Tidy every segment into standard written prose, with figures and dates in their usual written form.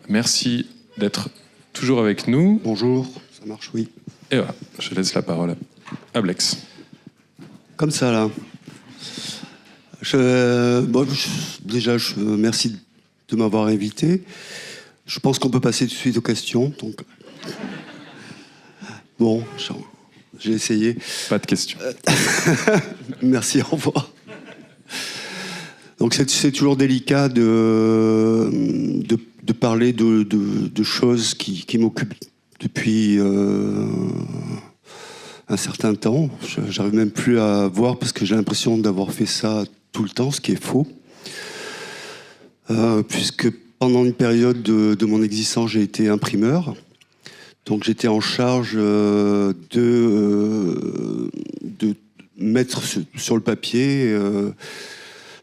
Merci d'être toujours avec nous. Bonjour, ça marche, oui. Et voilà, je laisse la parole à Blex. Comme ça, là. Déjà, merci de m'avoir invité. Je pense qu'on peut passer tout de suite aux questions. Donc... Bon, j'ai essayé. Pas de questions. Merci, au revoir. Donc c'est toujours délicat de parler de choses qui m'occupent depuis un certain temps. J'arrive même plus à voir parce que j'ai l'impression d'avoir fait ça tout le temps, ce qui est faux. Puisque pendant une période de mon existence, j'ai été imprimeur. Donc j'étais en charge de mettre sur le papier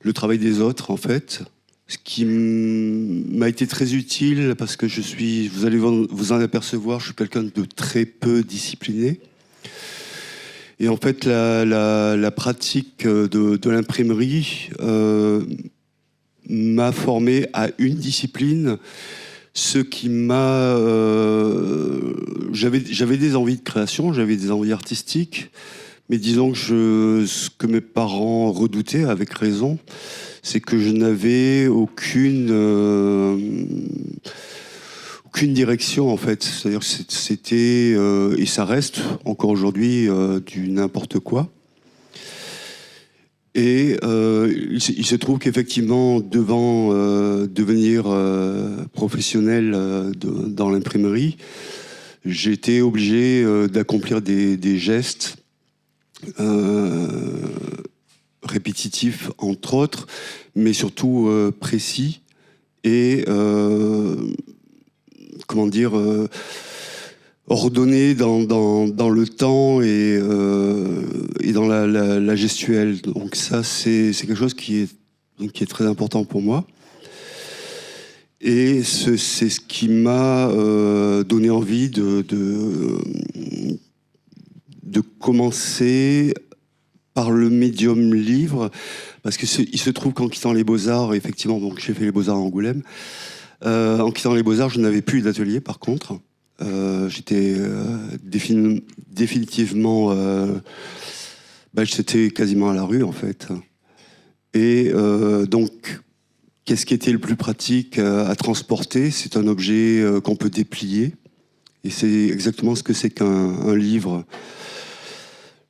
le travail des autres, en fait. Ce qui m'a été très utile parce que vous allez vous en apercevoir, je suis quelqu'un de très peu discipliné. Et en fait, la pratique de l'imprimerie m'a formé à une discipline, ce qui m'a... J'avais des envies de création, j'avais des envies artistiques, mais disons que ce que mes parents redoutaient, avec raison, c'est que je n'avais aucune direction, en fait. C'est-à-dire que c'était, et ça reste encore aujourd'hui, du n'importe quoi. Et il se trouve qu'effectivement, devant devenir professionnel dans l'imprimerie, j'étais obligé d'accomplir des gestes répétitifs, entre autres, mais surtout précis et ordonné dans le temps et dans la gestuelle. Donc ça, c'est quelque chose qui est très important pour moi. Et c'est ce qui m'a donné envie de commencer par le médium livre, parce que il se trouve qu'en quittant les Beaux-Arts, effectivement, donc j'ai fait les Beaux-Arts à Angoulême, en quittant les Beaux-Arts, je n'avais plus d'atelier, par contre. J'étais définitivement... j'étais quasiment à la rue, en fait. Et donc, qu'est-ce qui était le plus pratique à transporter? C'est un objet qu'on peut déplier. Et c'est exactement ce que c'est qu'un livre.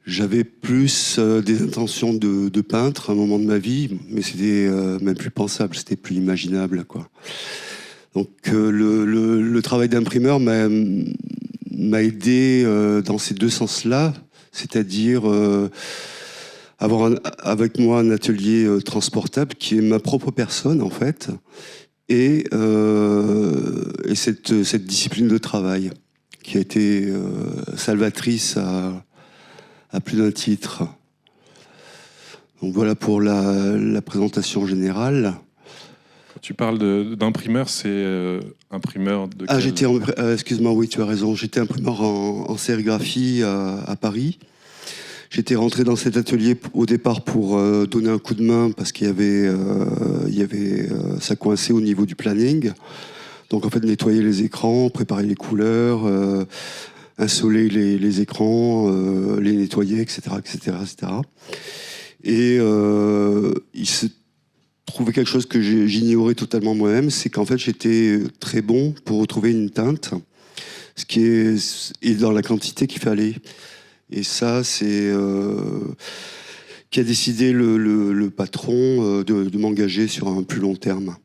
J'avais plus des intentions de peintre à un moment de ma vie, mais c'était même plus pensable, c'était plus imaginable, quoi. Donc le travail d'imprimeur m'a aidé dans ces deux sens-là, c'est-à-dire avoir avec moi un atelier transportable qui est ma propre personne, en fait, et cette discipline de travail qui a été salvatrice à plus d'un titre. Donc voilà pour la présentation générale. Quand tu parles d'imprimeur, c'est imprimeur de quel... excuse-moi, oui, tu as raison. J'étais imprimeur en sérigraphie à Paris. J'étais rentré dans cet atelier au départ pour donner un coup de main parce qu'il y avait ça coinçait au niveau du planning. Donc en fait, nettoyer les écrans, préparer les couleurs, insoler les écrans, les nettoyer, etc., etc., etc. Et il se trouvait quelque chose que j'ignorais totalement moi-même, c'est qu'en fait, j'étais très bon pour retrouver une teinte, ce qui est dans la quantité qu'il fallait. Et ça, c'est qui a décidé le patron de m'engager sur un plus long terme.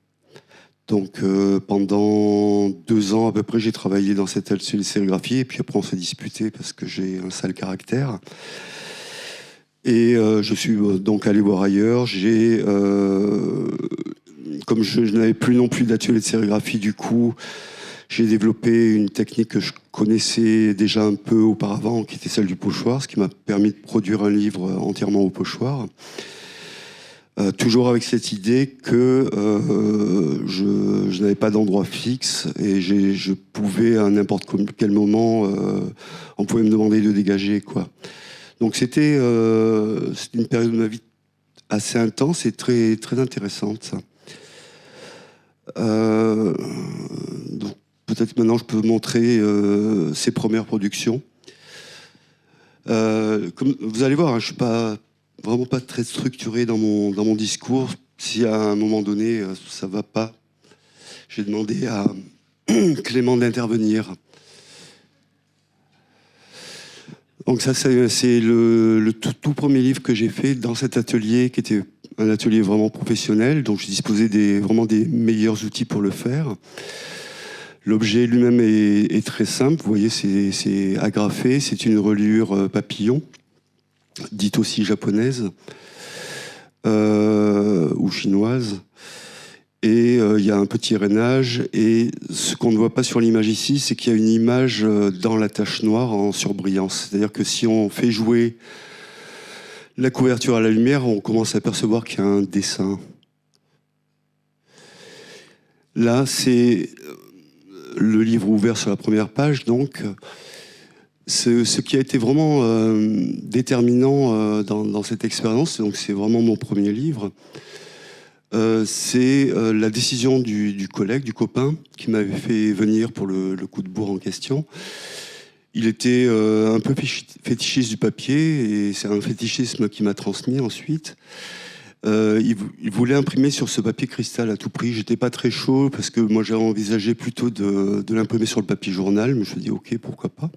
Donc pendant 2 ans à peu près, j'ai travaillé dans cette atelier de sérigraphie, et puis après on s'est disputé parce que j'ai un sale caractère. Et je suis donc allé voir ailleurs. Comme je n'avais plus non plus d'atelier de sérigraphie, du coup, j'ai développé une technique que je connaissais déjà un peu auparavant, qui était celle du pochoir, ce qui m'a permis de produire un livre entièrement au pochoir. Toujours avec cette idée que je n'avais pas d'endroit fixe et je pouvais à n'importe quel moment, on pouvait me demander de dégager, quoi. Donc c'était une période de ma vie assez intense et très, très intéressante, ça. peut-être maintenant je peux montrer ses premières productions. Comme vous allez voir, hein, je suis vraiment pas très structuré dans mon discours. Si à un moment donné ça va pas, j'ai demandé à Clément d'intervenir. Donc ça, c'est le tout premier livre que j'ai fait dans cet atelier, qui était un atelier vraiment professionnel, donc je disposais vraiment des meilleurs outils pour le faire. L'objet lui-même est très simple, vous voyez, c'est agrafé, c'est une reliure papillon, dite aussi japonaise ou chinoise. Et il y a un petit rainage, et ce qu'on ne voit pas sur l'image ici, c'est qu'il y a une image dans la tache noire en surbrillance. C'est-à-dire que si on fait jouer la couverture à la lumière, on commence à percevoir qu'il y a un dessin. Là, c'est le livre ouvert sur la première page, donc ce qui a été vraiment déterminant dans cette expérience, donc c'est vraiment mon premier livre. C'est la décision du collègue, du copain, qui m'avait fait venir pour le coup de bourre en question. Il était un peu fétichiste du papier, et c'est un fétichisme qui m'a transmis ensuite. Il voulait imprimer sur ce papier cristal à tout prix. J'étais pas très chaud, parce que moi j'avais envisagé plutôt de l'imprimer sur le papier journal, mais je me suis dit ok, pourquoi pas.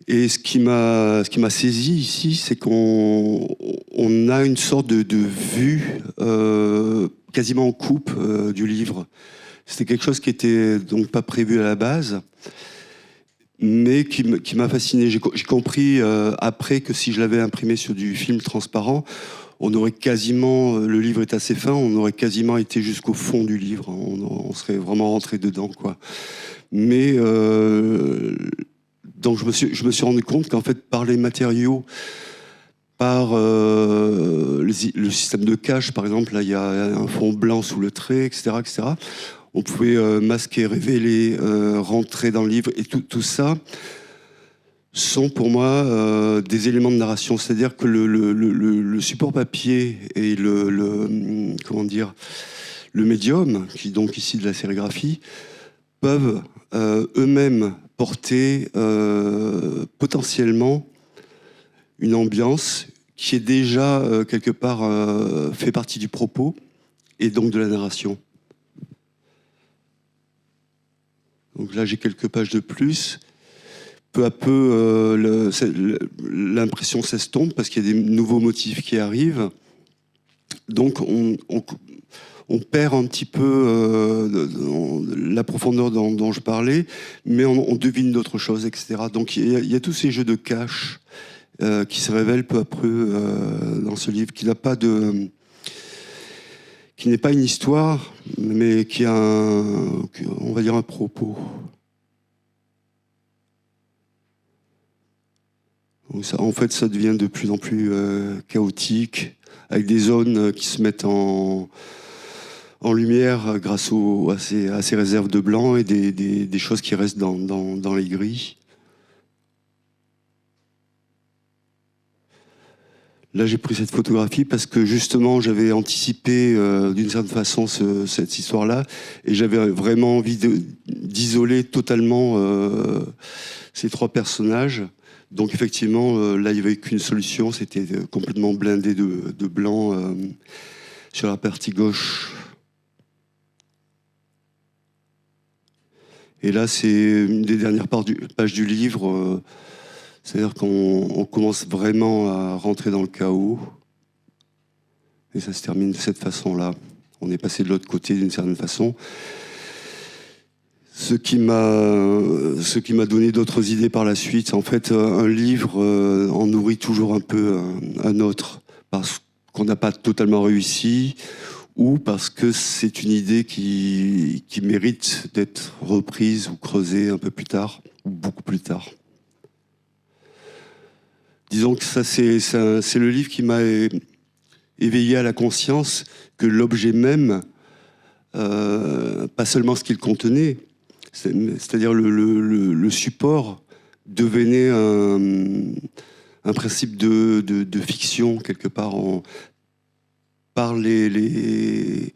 Et ce qui m'a saisi ici, c'est qu'on a une sorte de vue quasiment en coupe du livre. C'était quelque chose qui était donc pas prévu à la base, mais qui m'a fasciné. J'ai compris après que si je l'avais imprimé sur du film transparent, on aurait quasiment, le livre est assez fin, on aurait quasiment été jusqu'au fond du livre. On serait vraiment rentré dedans, quoi. Mais donc je me suis rendu compte qu'en fait, par les matériaux, par le système de cache, par exemple, là il y a un fond blanc sous le trait, etc., etc. On pouvait masquer, révéler, rentrer dans le livre, et tout ça sont pour moi des éléments de narration. C'est-à-dire que le support papier et comment dire, le médium, qui donc ici de la sérigraphie, peuvent eux-mêmes porter potentiellement une ambiance qui est déjà quelque part fait partie du propos et donc de la narration. Donc là j'ai quelques pages de plus. Peu à peu l'impression s'estompe parce qu'il y a des nouveaux motifs qui arrivent. Donc on perd un petit peu la profondeur dont je parlais, mais on devine d'autres choses, etc. Donc il y a tous ces jeux de cache qui se révèlent peu à peu dans ce livre, qui n'est pas une histoire, mais qui a on va dire un propos. Donc ça, en fait, ça devient de plus en plus chaotique, avec des zones qui se mettent en lumière grâce à ces réserves de blanc, et des choses qui restent dans les gris. Là, j'ai pris cette photographie parce que justement, j'avais anticipé d'une certaine façon cette histoire-là, et j'avais vraiment envie d'isoler totalement ces trois personnages. Donc effectivement, là, il n'y avait qu'une solution, c'était complètement blindé de blanc sur la partie gauche. Et là, c'est une des dernières pages du livre. C'est-à-dire qu'on commence vraiment à rentrer dans le chaos. Et ça se termine de cette façon-là. On est passé de l'autre côté d'une certaine façon. Ce qui m'a donné d'autres idées par la suite. En fait, un livre en nourrit toujours un peu un autre, parce qu'on n'a pas totalement réussi, ou parce que c'est une idée qui mérite d'être reprise ou creusée un peu plus tard, ou beaucoup plus tard. Disons que ça, c'est le livre qui m'a éveillé à la conscience que l'objet même, pas seulement ce qu'il contenait, c'est-à-dire le support, devenait un principe de fiction, quelque part, par les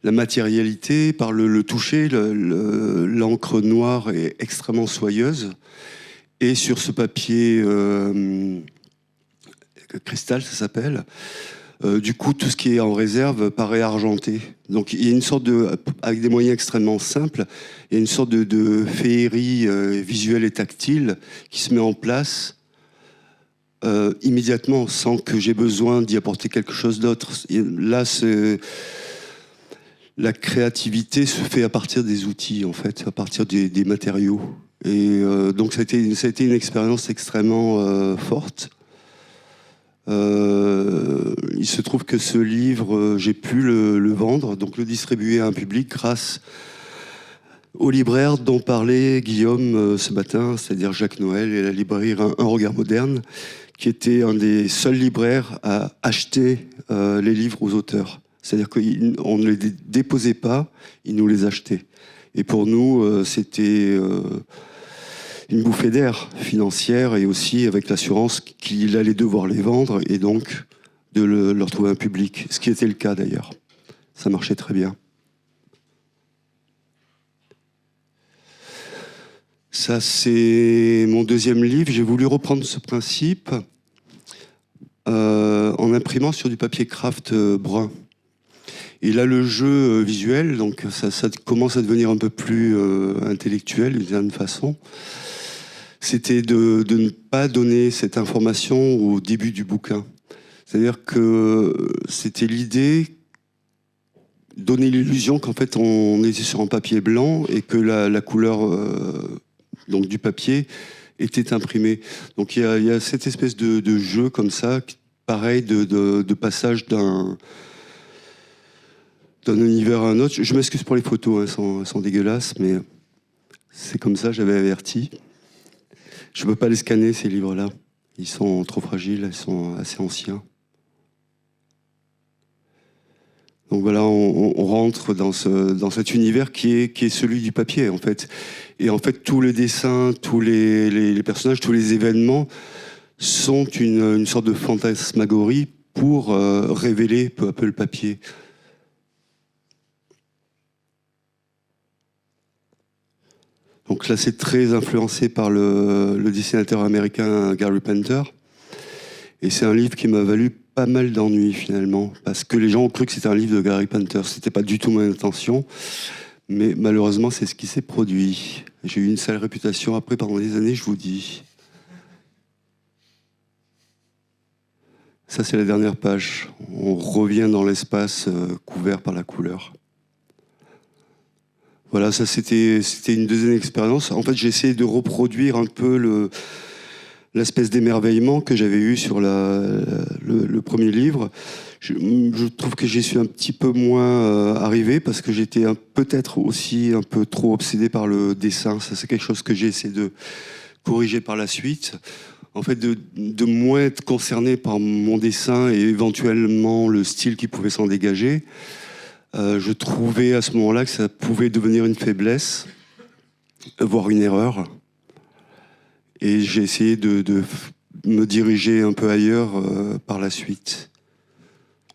la matérialité, par le toucher. L'encre noire est extrêmement soyeuse. Et sur ce papier cristal, ça s'appelle, du coup, tout ce qui est en réserve paraît argenté. Donc, il y a une sorte avec des moyens extrêmement simples, il y a une sorte de féerie visuelle et tactile qui se met en place immédiatement, sans que j'ai besoin d'y apporter quelque chose d'autre. Là, la créativité se fait à partir des outils, en fait, à partir des matériaux. Et donc, ça a été une expérience extrêmement forte. Il se trouve que ce livre, j'ai pu le vendre, donc le distribuer à un public grâce au libraire dont parlait Guillaume ce matin, c'est-à-dire Jacques Noël et la librairie Un Regard Moderne, qui était un des seuls libraires à acheter les livres aux auteurs. C'est-à-dire qu'on ne les déposait pas, ils nous les achetaient. Et pour nous, c'était une bouffée d'air financière et aussi avec l'assurance qu'il allait devoir les vendre et donc de leur trouver un public. Ce qui était le cas d'ailleurs. Ça marchait très bien. Ça, c'est mon deuxième livre. J'ai voulu reprendre ce principe en imprimant sur du papier craft brun. Et là, le jeu visuel, donc ça commence à devenir un peu plus intellectuel d'une certaine façon. C'était de ne pas donner cette information au début du bouquin. C'est-à-dire que c'était l'idée, donner l'illusion qu'en fait on était sur un papier blanc et que la couleur donc du papier était imprimée. Donc il y a cette espèce de jeu comme ça, pareil, de passage d'un univers à un autre. Je m'excuse pour les photos, elles sont dégueulasses, mais c'est comme ça, j'avais averti. Je ne peux pas les scanner, ces livres-là. Ils sont trop fragiles, ils sont assez anciens. Donc voilà, on rentre dans cet univers qui est celui du papier, en fait. Et en fait, tous les dessins, tous les personnages, tous les événements sont une sorte de fantasmagorie pour révéler peu à peu le papier. Donc là, c'est très influencé par le dessinateur américain Gary Painter. Et c'est un livre qui m'a valu pas mal d'ennuis, finalement, parce que les gens ont cru que c'était un livre de Gary Painter. C'était pas du tout mon intention, mais malheureusement, c'est ce qui s'est produit. J'ai eu une sale réputation après, pendant des années, je vous dis. Ça, c'est la dernière page. On revient dans l'espace couvert par la couleur. Voilà, ça c'était une deuxième expérience. En fait, j'ai essayé de reproduire un peu l'espèce d'émerveillement que j'avais eu sur le premier livre. Je trouve que j'y suis un petit peu moins arrivé parce que j'étais peut-être aussi un peu trop obsédé par le dessin. Ça, c'est quelque chose que j'ai essayé de corriger par la suite. En fait, de moins être concerné par mon dessin et éventuellement le style qui pouvait s'en dégager. Je trouvais à ce moment-là que ça pouvait devenir une faiblesse, voire une erreur. Et j'ai essayé de me diriger un peu ailleurs par la suite.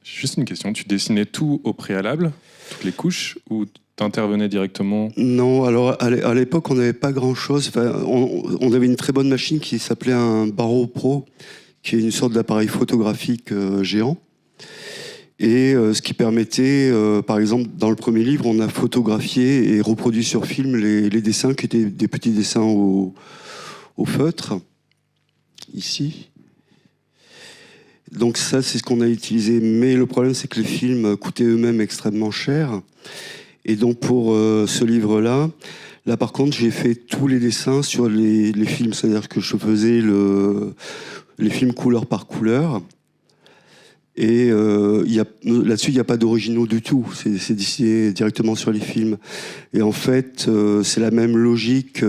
Juste une question, tu dessinais tout au préalable, toutes les couches, ou t'intervenais directement? Non, alors à l'époque, on n'avait pas grand-chose. Enfin, on avait une très bonne machine qui s'appelait un Barreau Pro, qui est une sorte d'appareil photographique géant. Et ce qui permettait, par exemple, dans le premier livre, on a photographié et reproduit sur film les dessins qui étaient des petits dessins au feutre, ici. Donc ça, c'est ce qu'on a utilisé. Mais le problème, c'est que les films coûtaient eux-mêmes extrêmement cher. Et donc pour ce livre-là, là par contre, j'ai fait tous les dessins sur les films. C'est-à-dire que je faisais les films couleur par couleur. Et là-dessus, il n'y a pas d'originaux du tout. C'est dessiné directement sur les films. Et en fait, c'est la même logique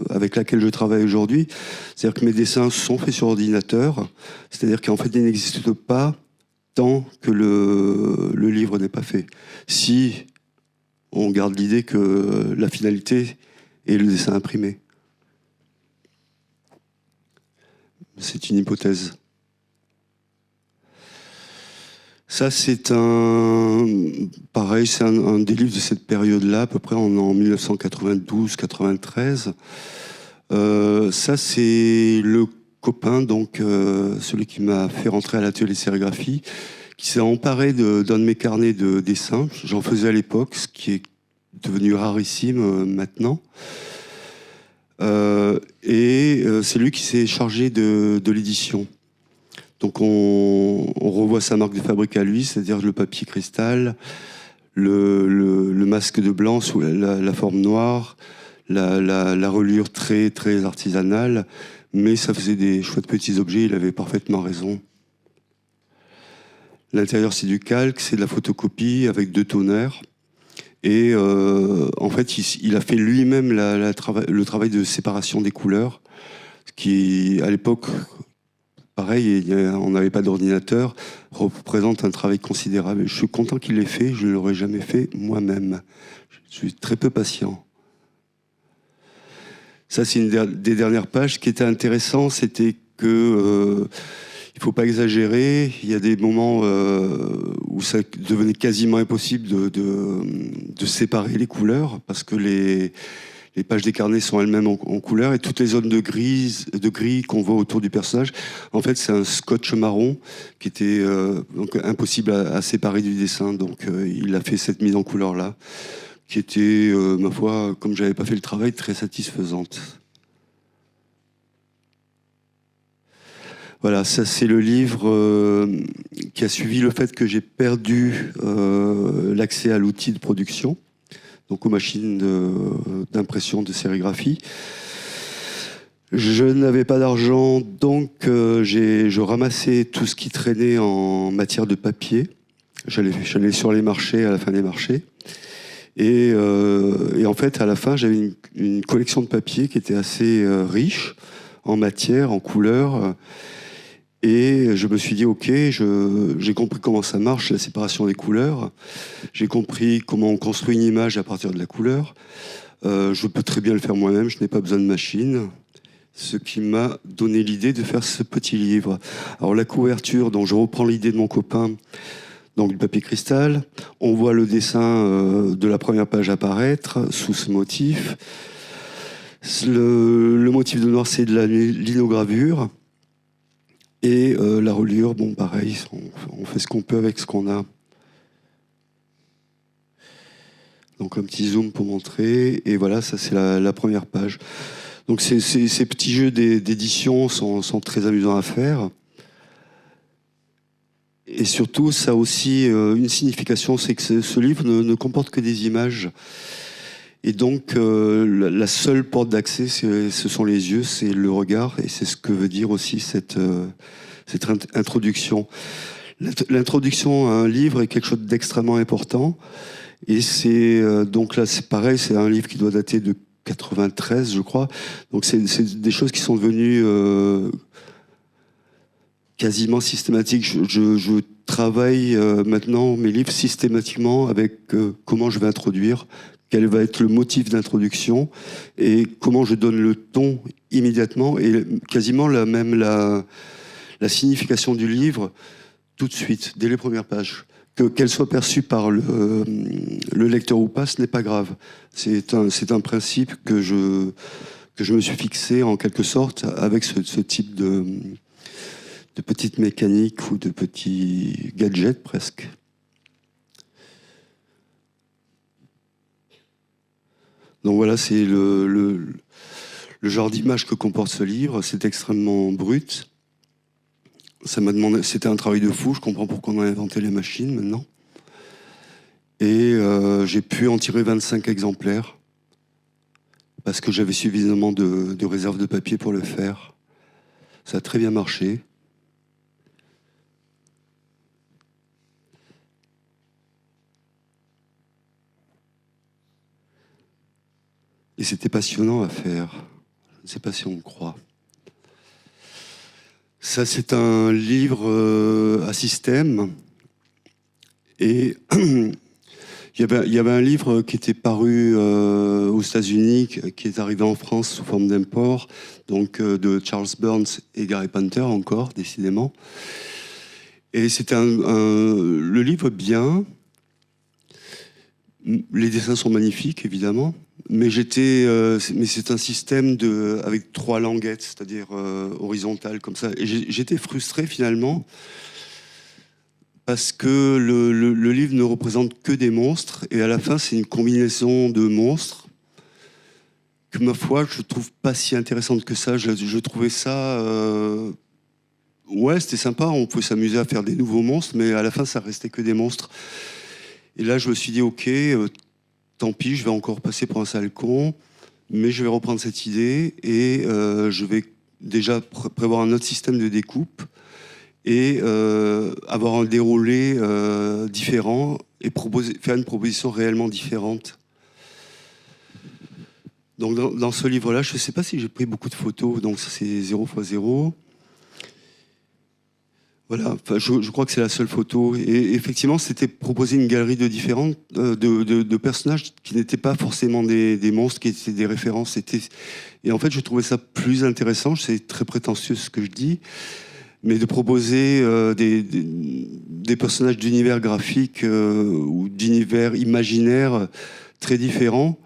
avec laquelle je travaille aujourd'hui. C'est-à-dire que mes dessins sont faits sur ordinateur. C'est-à-dire qu'en fait, ils n'existent pas tant que le livre n'est pas fait. Si on garde l'idée que la finalité est le dessin imprimé. C'est une hypothèse. Ça, c'est pareil, c'est un des livres de cette période-là, à peu près en 1992-93. Ça, c'est le copain, donc celui qui m'a fait rentrer à l'atelier sérigraphie, qui s'est emparé d'un de mes carnets de dessin. J'en faisais à l'époque, ce qui est devenu rarissime maintenant. C'est lui qui s'est chargé de l'édition. Donc on revoit sa marque de fabrique à lui, c'est-à-dire le papier cristal, le masque de blanc sous la forme noire, la reliure très, très artisanale, mais ça faisait des chouettes petits objets, il avait parfaitement raison. L'intérieur, c'est du calque, c'est de la photocopie avec 2 tonnerres. Et en fait, il a fait lui-même le travail de séparation des couleurs, ce qui, à l'époque, pareil, on n'avait pas d'ordinateur, représente un travail considérable. Je suis content qu'il l'ait fait, je ne l'aurais jamais fait moi-même. Je suis très peu patient. Ça, c'est une des dernières pages. Ce qui était intéressant, c'était que il ne faut pas exagérer. Il y a des moments où ça devenait quasiment impossible de séparer les couleurs, parce que les pages des carnets sont elles-mêmes en couleur, et toutes les zones de gris qu'on voit autour du personnage, en fait, c'est un scotch marron qui était donc impossible à séparer du dessin. Donc, il a fait cette mise en couleur-là, qui était, ma foi, comme j'avais pas fait le travail, très satisfaisante. Voilà, ça c'est le livre qui a suivi le fait que j'ai perdu l'accès à l'outil de production, donc aux machines d'impression, de sérigraphie. Je n'avais pas d'argent, donc je ramassais tout ce qui traînait en matière de papier. J'allais sur les marchés, à la fin des marchés. Et en fait, à la fin, j'avais une collection de papier qui était assez riche en matière, en couleurs. Et je me suis dit, ok, j'ai compris comment ça marche, la séparation des couleurs. J'ai compris comment on construit une image à partir de la couleur. Je peux très bien le faire moi-même, je n'ai pas besoin de machine. Ce qui m'a donné l'idée de faire ce petit livre. Alors la couverture, dont je reprends l'idée de mon copain, donc du papier cristal. On voit le dessin de la première page apparaître sous ce motif. Le motif de noir, c'est de la linogravure. Et la reliure, bon, pareil, on fait ce qu'on peut avec ce qu'on a. Donc un petit zoom pour montrer. Et voilà, ça c'est la première page. Donc ces petits jeux d'édition sont très amusants à faire. Et surtout, ça a aussi une signification, c'est que ce livre ne comporte que des images. Et donc, la seule porte d'accès, ce sont les yeux, c'est le regard, et c'est ce que veut dire aussi cette introduction. L'introduction à un livre est quelque chose d'extrêmement important, et c'est donc là, c'est pareil, c'est un livre qui doit dater de 93, je crois. Donc, c'est des choses qui sont devenues quasiment systématiques. Je travaille maintenant mes livres systématiquement avec comment je vais introduire, quel va être le motif d'introduction et comment je donne le ton immédiatement et quasiment la signification du livre tout de suite, dès les premières pages. Qu'elle soit perçue par le lecteur ou pas, ce n'est pas grave. C'est un principe que je me suis fixé en quelque sorte avec ce type de petites mécaniques ou de petits gadgets presque. Donc voilà, c'est le genre d'image que comporte ce livre. C'est extrêmement brut. Ça m'a demandé, c'était un travail de fou. Je comprends pourquoi on a inventé les machines maintenant. Et j'ai pu en tirer 25 exemplaires parce que j'avais suffisamment de réserves de papier pour le faire. Ça a très bien marché. Et c'était passionnant à faire. Je ne sais pas si on le croit. Ça, c'est un livre à système. Et il y avait un livre qui était paru aux États-Unis, qui est arrivé en France sous forme d'import, donc de Charles Burns et Gary Panter encore, décidément. Et c'était le livre bien. Les dessins sont magnifiques, évidemment. Mais c'est un système avec 3 languettes, c'est-à-dire horizontales, comme ça. Et j'étais frustré, finalement, parce que le livre ne représente que des monstres. Et à la fin, c'est une combinaison de monstres que, ma foi, je trouve pas si intéressante que ça. Je trouvais ça... ouais, c'était sympa, on pouvait s'amuser à faire des nouveaux monstres, mais à la fin, ça restait que des monstres. Et là, je me suis dit, ok, tant pis, je vais encore passer pour un sale con, mais je vais reprendre cette idée et je vais déjà prévoir un autre système de découpe et avoir un déroulé différent et faire une proposition réellement différente. Donc dans ce livre-là, je ne sais pas si j'ai pris beaucoup de photos, donc ça c'est 0x0. Voilà, enfin, je crois que c'est la seule photo. Et effectivement, c'était proposer une galerie de personnages qui n'étaient pas forcément des monstres, qui étaient des références. Et en fait, je trouvais ça plus intéressant, c'est très prétentieux ce que je dis, mais de proposer des personnages d'univers graphique ou d'univers imaginaire très différents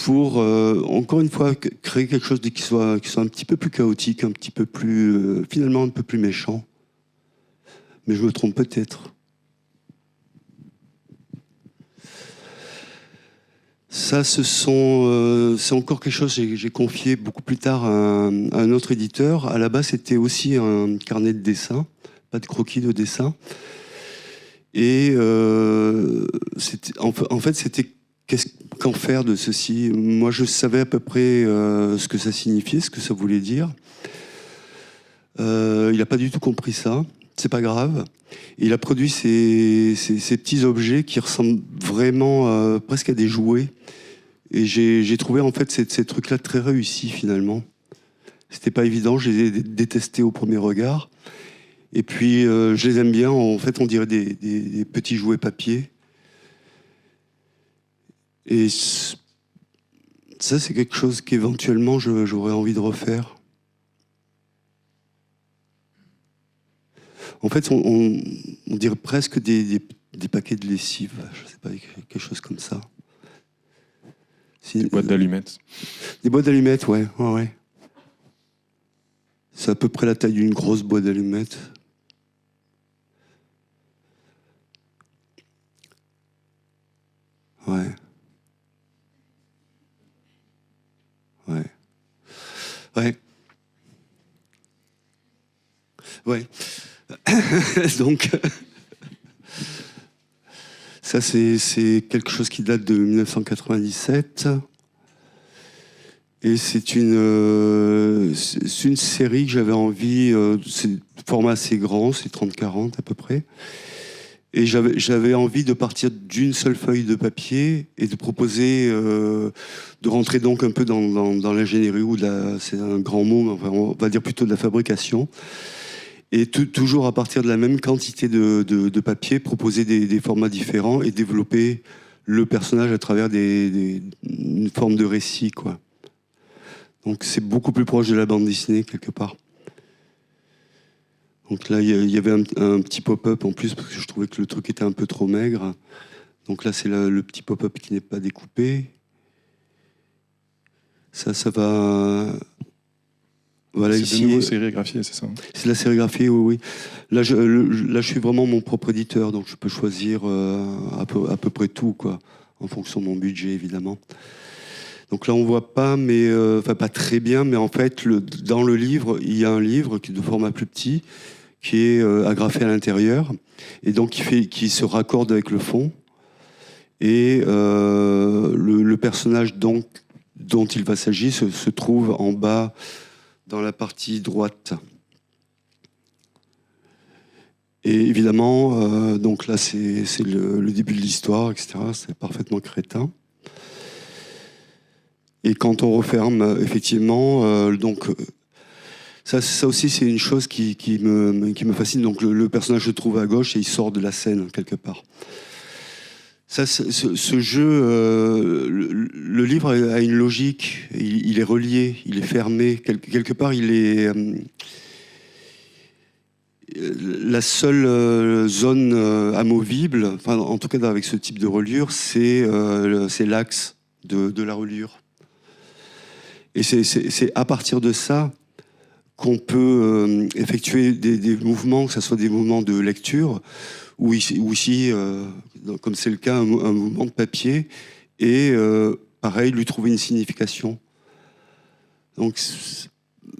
pour, encore une fois, créer quelque chose qui soit un petit peu plus chaotique, un petit peu plus, finalement un peu plus méchant. Mais je me trompe peut-être. Ça, c'est encore quelque chose que j'ai confié beaucoup plus tard à un autre éditeur. À la base, c'était aussi un carnet de dessin, pas de croquis de dessin. Et en fait, c'était qu'en faire de ceci. Moi, je savais à peu près ce que ça signifiait, ce que ça voulait dire. Il n'a pas du tout compris ça. C'est pas grave. Et il a produit ces petits objets qui ressemblent vraiment presque à des jouets. Et j'ai trouvé en fait ces trucs-là très réussis finalement. C'était pas évident, je les ai détestés au premier regard. Et puis je les aime bien, en fait on dirait des petits jouets papier. Et ça c'est quelque chose qu'éventuellement j'aurais envie de refaire. En fait, on dirait presque des paquets de lessive, je sais pas, quelque chose comme ça. Des boîtes d'allumettes. Des boîtes d'allumettes, ouais. C'est à peu près la taille d'une grosse boîte d'allumettes. Ouais. Donc, ça, c'est quelque chose qui date de 1997. Et c'est une série que j'avais envie... c'est format assez grand, c'est 30-40 à peu près. Et j'avais envie de partir d'une seule feuille de papier et de proposer... de rentrer donc un peu dans l'ingénierie, ou c'est un grand mot, enfin, on va dire plutôt de la fabrication. Et toujours à partir de la même quantité de papier, proposer des formats différents et développer le personnage à travers une forme de récit, quoi. Donc c'est beaucoup plus proche de la bande dessinée, quelque part. Donc là, il y avait un petit pop-up en plus, parce que je trouvais que le truc était un peu trop maigre. Donc là, c'est le petit pop-up qui n'est pas découpé. Ça va... Voilà, c'est ici, de nouveau sérigraphié, c'est ça? C'est la sérigraphie, oui. Là, je suis vraiment mon propre éditeur, donc je peux choisir à peu près tout, quoi, en fonction de mon budget, évidemment. Donc là, on voit pas, mais enfin pas très bien, mais en fait, dans le livre, il y a un livre qui est de format plus petit, qui est agrafé à l'intérieur, et donc qui se raccorde avec le fond. Et le personnage donc dont il va s'agir se trouve en bas, dans la partie droite. Et évidemment, donc là, c'est le début de l'histoire, etc. C'est parfaitement crétin. Et quand on referme, effectivement, donc ça aussi, c'est une chose qui me fascine. Donc le personnage se trouve à gauche et il sort de la scène quelque part. Ça, ce jeu, le livre a une logique. Il est relié, il est fermé quelque part. Il la seule zone amovible, enfin, en tout cas avec ce type de reliure, c'est l'axe de la reliure. Et c'est à partir de ça qu'on peut effectuer des mouvements, que ce soit des mouvements de lecture, ou ici comme c'est le cas, un mouvement de papier, et pareil, lui trouver une signification. Donc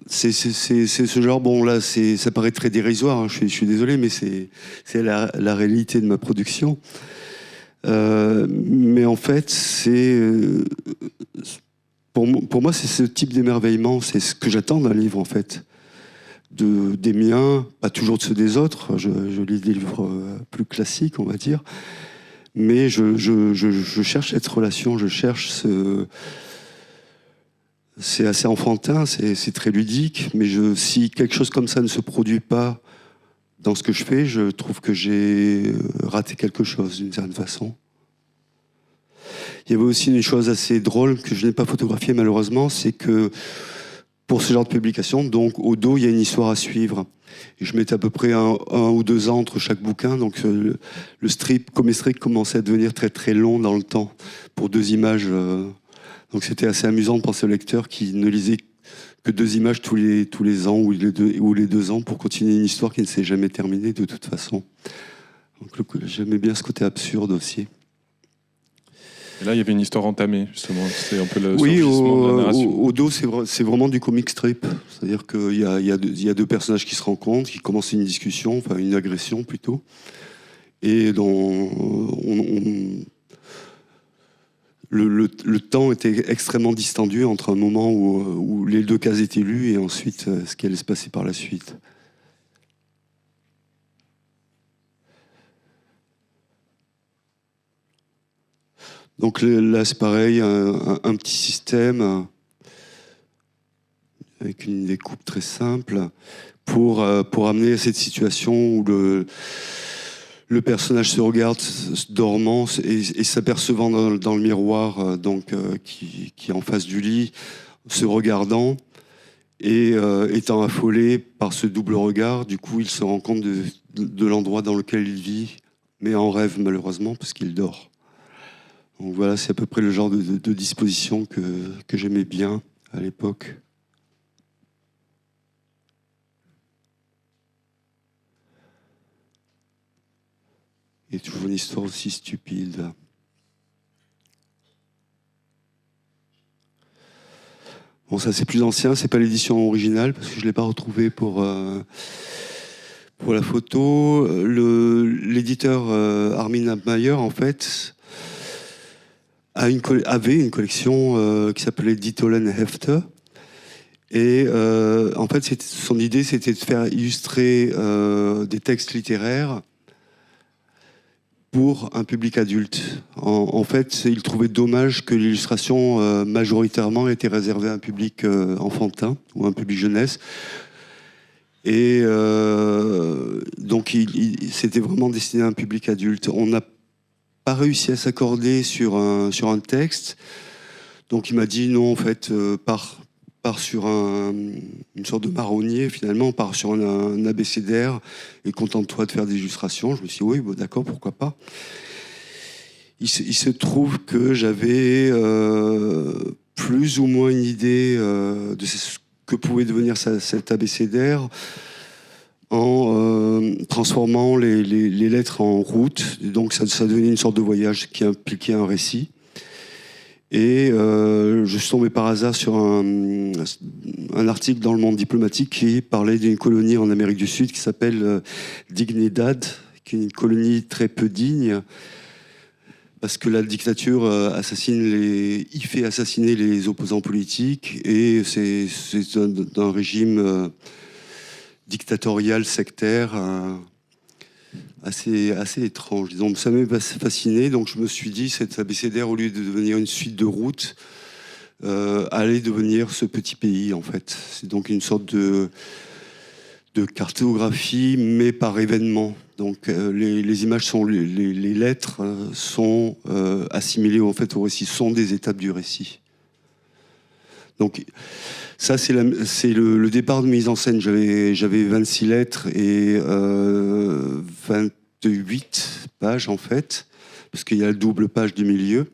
c'est ce genre, bon là, ça paraît très dérisoire, hein, je suis désolé, mais c'est la réalité de ma production. Mais en fait, pour moi, c'est ce type d'émerveillement, c'est ce que j'attends d'un livre, en fait. Des miens, pas toujours de ceux des autres. Je lis des livres plus classiques, on va dire. Mais je cherche cette relation, je cherche ce... C'est assez enfantin, c'est très ludique, mais si quelque chose comme ça ne se produit pas dans ce que je fais, je trouve que j'ai raté quelque chose, d'une certaine façon. Il y avait aussi une chose assez drôle que je n'ai pas photographiée malheureusement, c'est que pour ce genre de publication, donc au dos, il y a une histoire à suivre. Et je mettais à peu près un ou 2 ans entre chaque bouquin, donc le comic strip commençait à devenir très très long dans le temps, pour 2 images. Donc c'était assez amusant de penser au lecteur qui ne lisait que 2 images tous les ans ou les 2 ans pour continuer une histoire qui ne s'est jamais terminée de toute façon. Donc j'aimais bien ce côté absurde aussi. Et là, il y avait une histoire entamée, justement. C'est un peu le oui, surgissement de la narration. Au dos, c'est vraiment du comic strip. C'est-à-dire qu'il y a 2 personnages qui se rencontrent, qui commencent une discussion, enfin une agression plutôt. Et le temps était extrêmement distendu entre un moment où les 2 cases étaient lues et ensuite ce qui allait se passer par la suite. Donc là, c'est pareil, un petit système avec une découpe très simple pour amener à cette situation où le personnage se regarde dormant et s'apercevant dans le miroir qui est en face du lit, se regardant et étant affolé par ce double regard. Du coup, il se rend compte de l'endroit dans lequel il vit, mais en rêve malheureusement parce qu'il dort. Donc voilà, c'est à peu près le genre de disposition que j'aimais bien à l'époque. Et toujours une histoire aussi stupide. Bon, ça c'est plus ancien, c'est pas l'édition originale parce que je l'ai pas retrouvé pour la photo. L'éditeur Armin Abmayer, en fait, avait une collection qui s'appelait Die Tollen Hefte. Et en fait, son idée, c'était de faire illustrer des textes littéraires pour un public adulte. En fait, il trouvait dommage que l'illustration majoritairement était réservée à un public enfantin ou un public jeunesse. Et donc, c'était vraiment destiné à un public adulte. On n'a pas réussi à s'accorder sur un texte. Donc, il m'a dit non, en fait, part sur une sorte de marronnier, finalement, part sur un abécédaire et contente-toi de faire des illustrations. Je me suis dit, oui, bon, d'accord, pourquoi pas. Il se trouve que j'avais plus ou moins une idée de ce que pouvait devenir cet abécédaire en transformant les lettres en route. Donc ça devenait une sorte de voyage qui impliquait un récit. Et je suis tombé par hasard sur un article dans le Monde diplomatique qui parlait d'une colonie en Amérique du Sud qui s'appelle Dignidad, qui est une colonie très peu digne, parce que la dictature y fait assassiner les opposants politiques, et c'est un régime dictatorial, sectaire, assez étrange. Disons, ça m'a fasciné, donc je me suis dit, cet abécédaire, au lieu de devenir une suite de routes, allait devenir ce petit pays, en fait. C'est donc une sorte de cartographie, mais par événement. Donc les images sont, les lettres sont assimilées en fait au récit, sont des étapes du récit. Donc ça, c'est le départ de mise en scène. J'avais 26 lettres et 28 pages, en fait, parce qu'il y a la double page du milieu.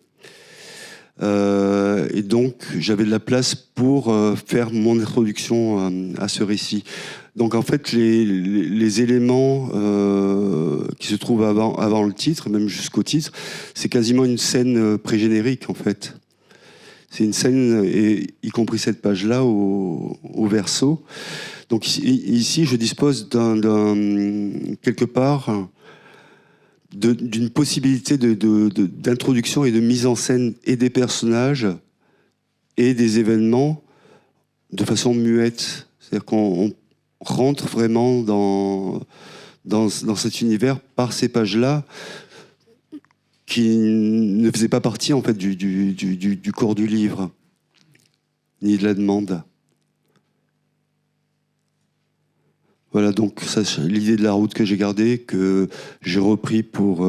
Et donc, j'avais de la place pour faire mon introduction à ce récit. Donc, en fait, les éléments qui se trouvent avant le titre, même jusqu'au titre, c'est quasiment une scène pré-générique, en fait. C'est une scène, et y compris cette page-là, au verso. Donc ici, je dispose quelque part d'une possibilité d'introduction et de mise en scène et des personnages et des événements de façon muette. C'est-à-dire qu'on rentre vraiment dans cet univers par ces pages-là, qui ne faisait pas partie en fait du corps du livre, ni de la demande. Voilà, donc ça, c'est l'idée de la route que j'ai gardée, que j'ai repris pour...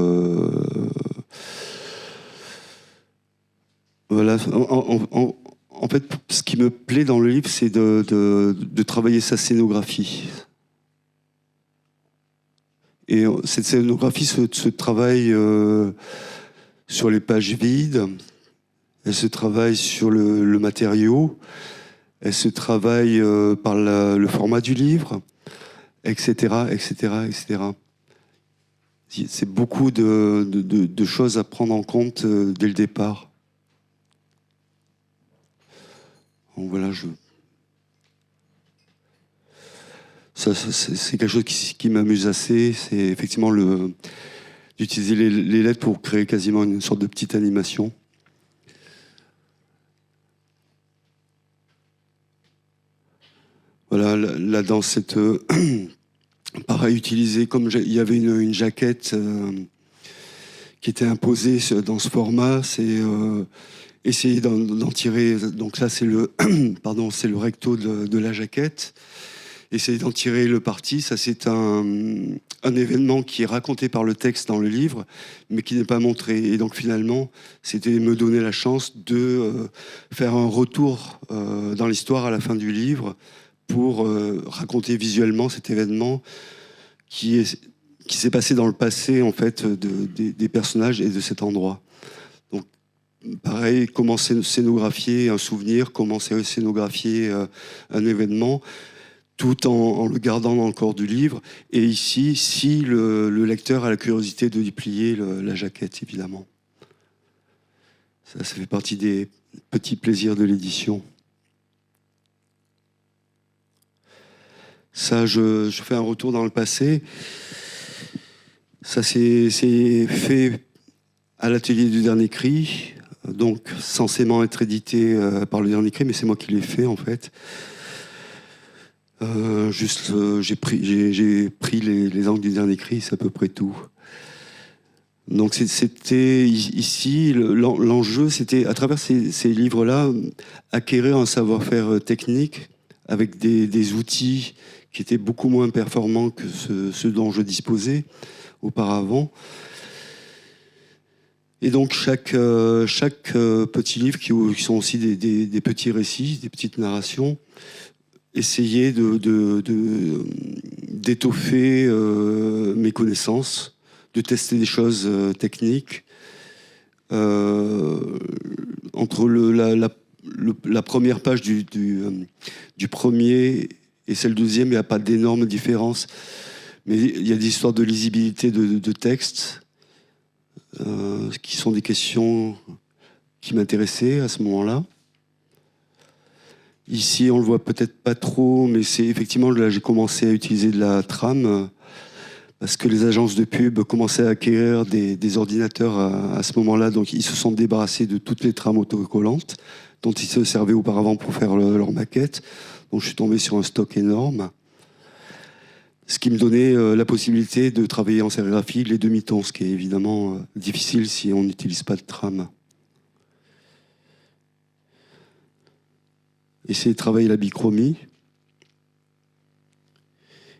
Voilà, en fait, ce qui me plaît dans le livre, c'est de travailler sa scénographie. Et cette scénographie se travaille sur les pages vides, elle se travaille sur le matériau, elle se travaille par le format du livre, etc., etc., etc. C'est beaucoup de choses à prendre en compte dès le départ. Donc voilà, c'est quelque chose qui m'amuse assez, c'est effectivement d'utiliser les lettres pour créer quasiment une sorte de petite animation. Voilà, là dans cette... pareil, utiliser, comme il y avait une jaquette qui était imposée dans ce format, c'est essayer d'en tirer... Donc là, c'est pardon, c'est le recto de la jaquette. Essayer d'en tirer le parti, ça c'est un événement qui est raconté par le texte dans le livre, mais qui n'est pas montré. Et donc finalement, c'était me donner la chance de faire un retour dans l'histoire à la fin du livre pour raconter visuellement cet événement qui s'est passé dans le passé en fait des personnages et de cet endroit. Donc pareil, comment scénographier un souvenir, comment scénographier un événement, tout en le gardant dans le corps du livre. Et ici, si le lecteur a la curiosité de déplier la jaquette, évidemment. Ça fait partie des petits plaisirs de l'édition. Ça, je fais un retour dans le passé. Ça, c'est fait à l'atelier du Dernier Cri, donc censément être édité par le Dernier Cri, mais c'est moi qui l'ai fait, en fait. J'ai pris les angles du Dernier Cri, c'est à peu près tout. Donc c'était ici, l'enjeu, c'était à travers ces livres-là, acquérir un savoir-faire technique avec des outils qui étaient beaucoup moins performants que ceux dont je disposais auparavant. Et donc chaque petit livre, qui sont aussi des petits récits, des petites narrations, essayer d'étoffer mes connaissances, de tester des choses techniques. Entre la première page du premier et celle du deuxième, il n'y a pas d'énorme différence. Mais il y a des histoires de lisibilité de texte qui sont des questions qui m'intéressaient à ce moment-là. Ici, on le voit peut-être pas trop, mais c'est effectivement, là, j'ai commencé à utiliser de la trame parce que les agences de pub commençaient à acquérir des ordinateurs à ce moment-là, donc ils se sont débarrassés de toutes les trames autocollantes dont ils se servaient auparavant pour faire leur maquette. Donc je suis tombé sur un stock énorme, ce qui me donnait la possibilité de travailler en sérigraphie les demi-tons, ce qui est évidemment difficile si on n'utilise pas de trame. Essayer de travailler la bichromie.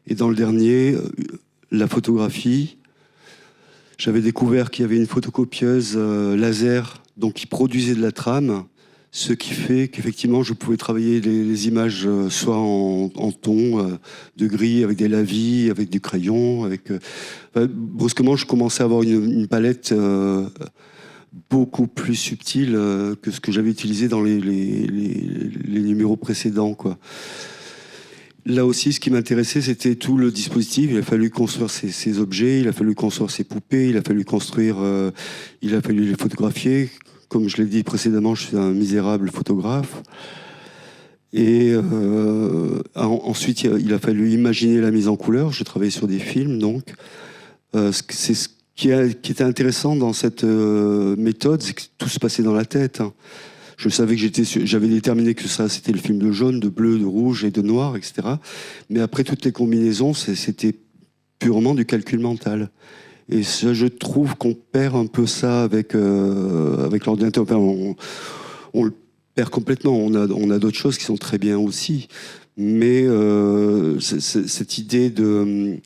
Et dans le dernier, la photographie. J'avais découvert qu'il y avait une photocopieuse laser donc qui produisait de la trame, Ce qui fait qu'effectivement, je pouvais travailler les images soit en ton de gris, avec des lavis, avec du crayon. Brusquement, je commençais à avoir une palette beaucoup plus subtile que ce que j'avais utilisé dans les numéros précédents, quoi. Là aussi, ce qui m'intéressait, c'était tout le dispositif. Il a fallu construire ces objets, il a fallu construire ces poupées, il a fallu les photographier. Comme je l'ai dit précédemment, je suis un misérable photographe. Et ensuite, il a fallu imaginer la mise en couleur. Je travaillais sur des films, donc. C'est ce qui était intéressant dans cette méthode, c'est que tout se passait dans la tête, hein. Je savais que j'avais déterminé que ça, c'était le film de jaune, de bleu, de rouge et de noir, etc. Mais après, toutes les combinaisons, c'était purement du calcul mental. Et ça, je trouve qu'on perd un peu ça avec l'ordinateur. Enfin, on le perd complètement. On a d'autres choses qui sont très bien aussi. Mais cette idée de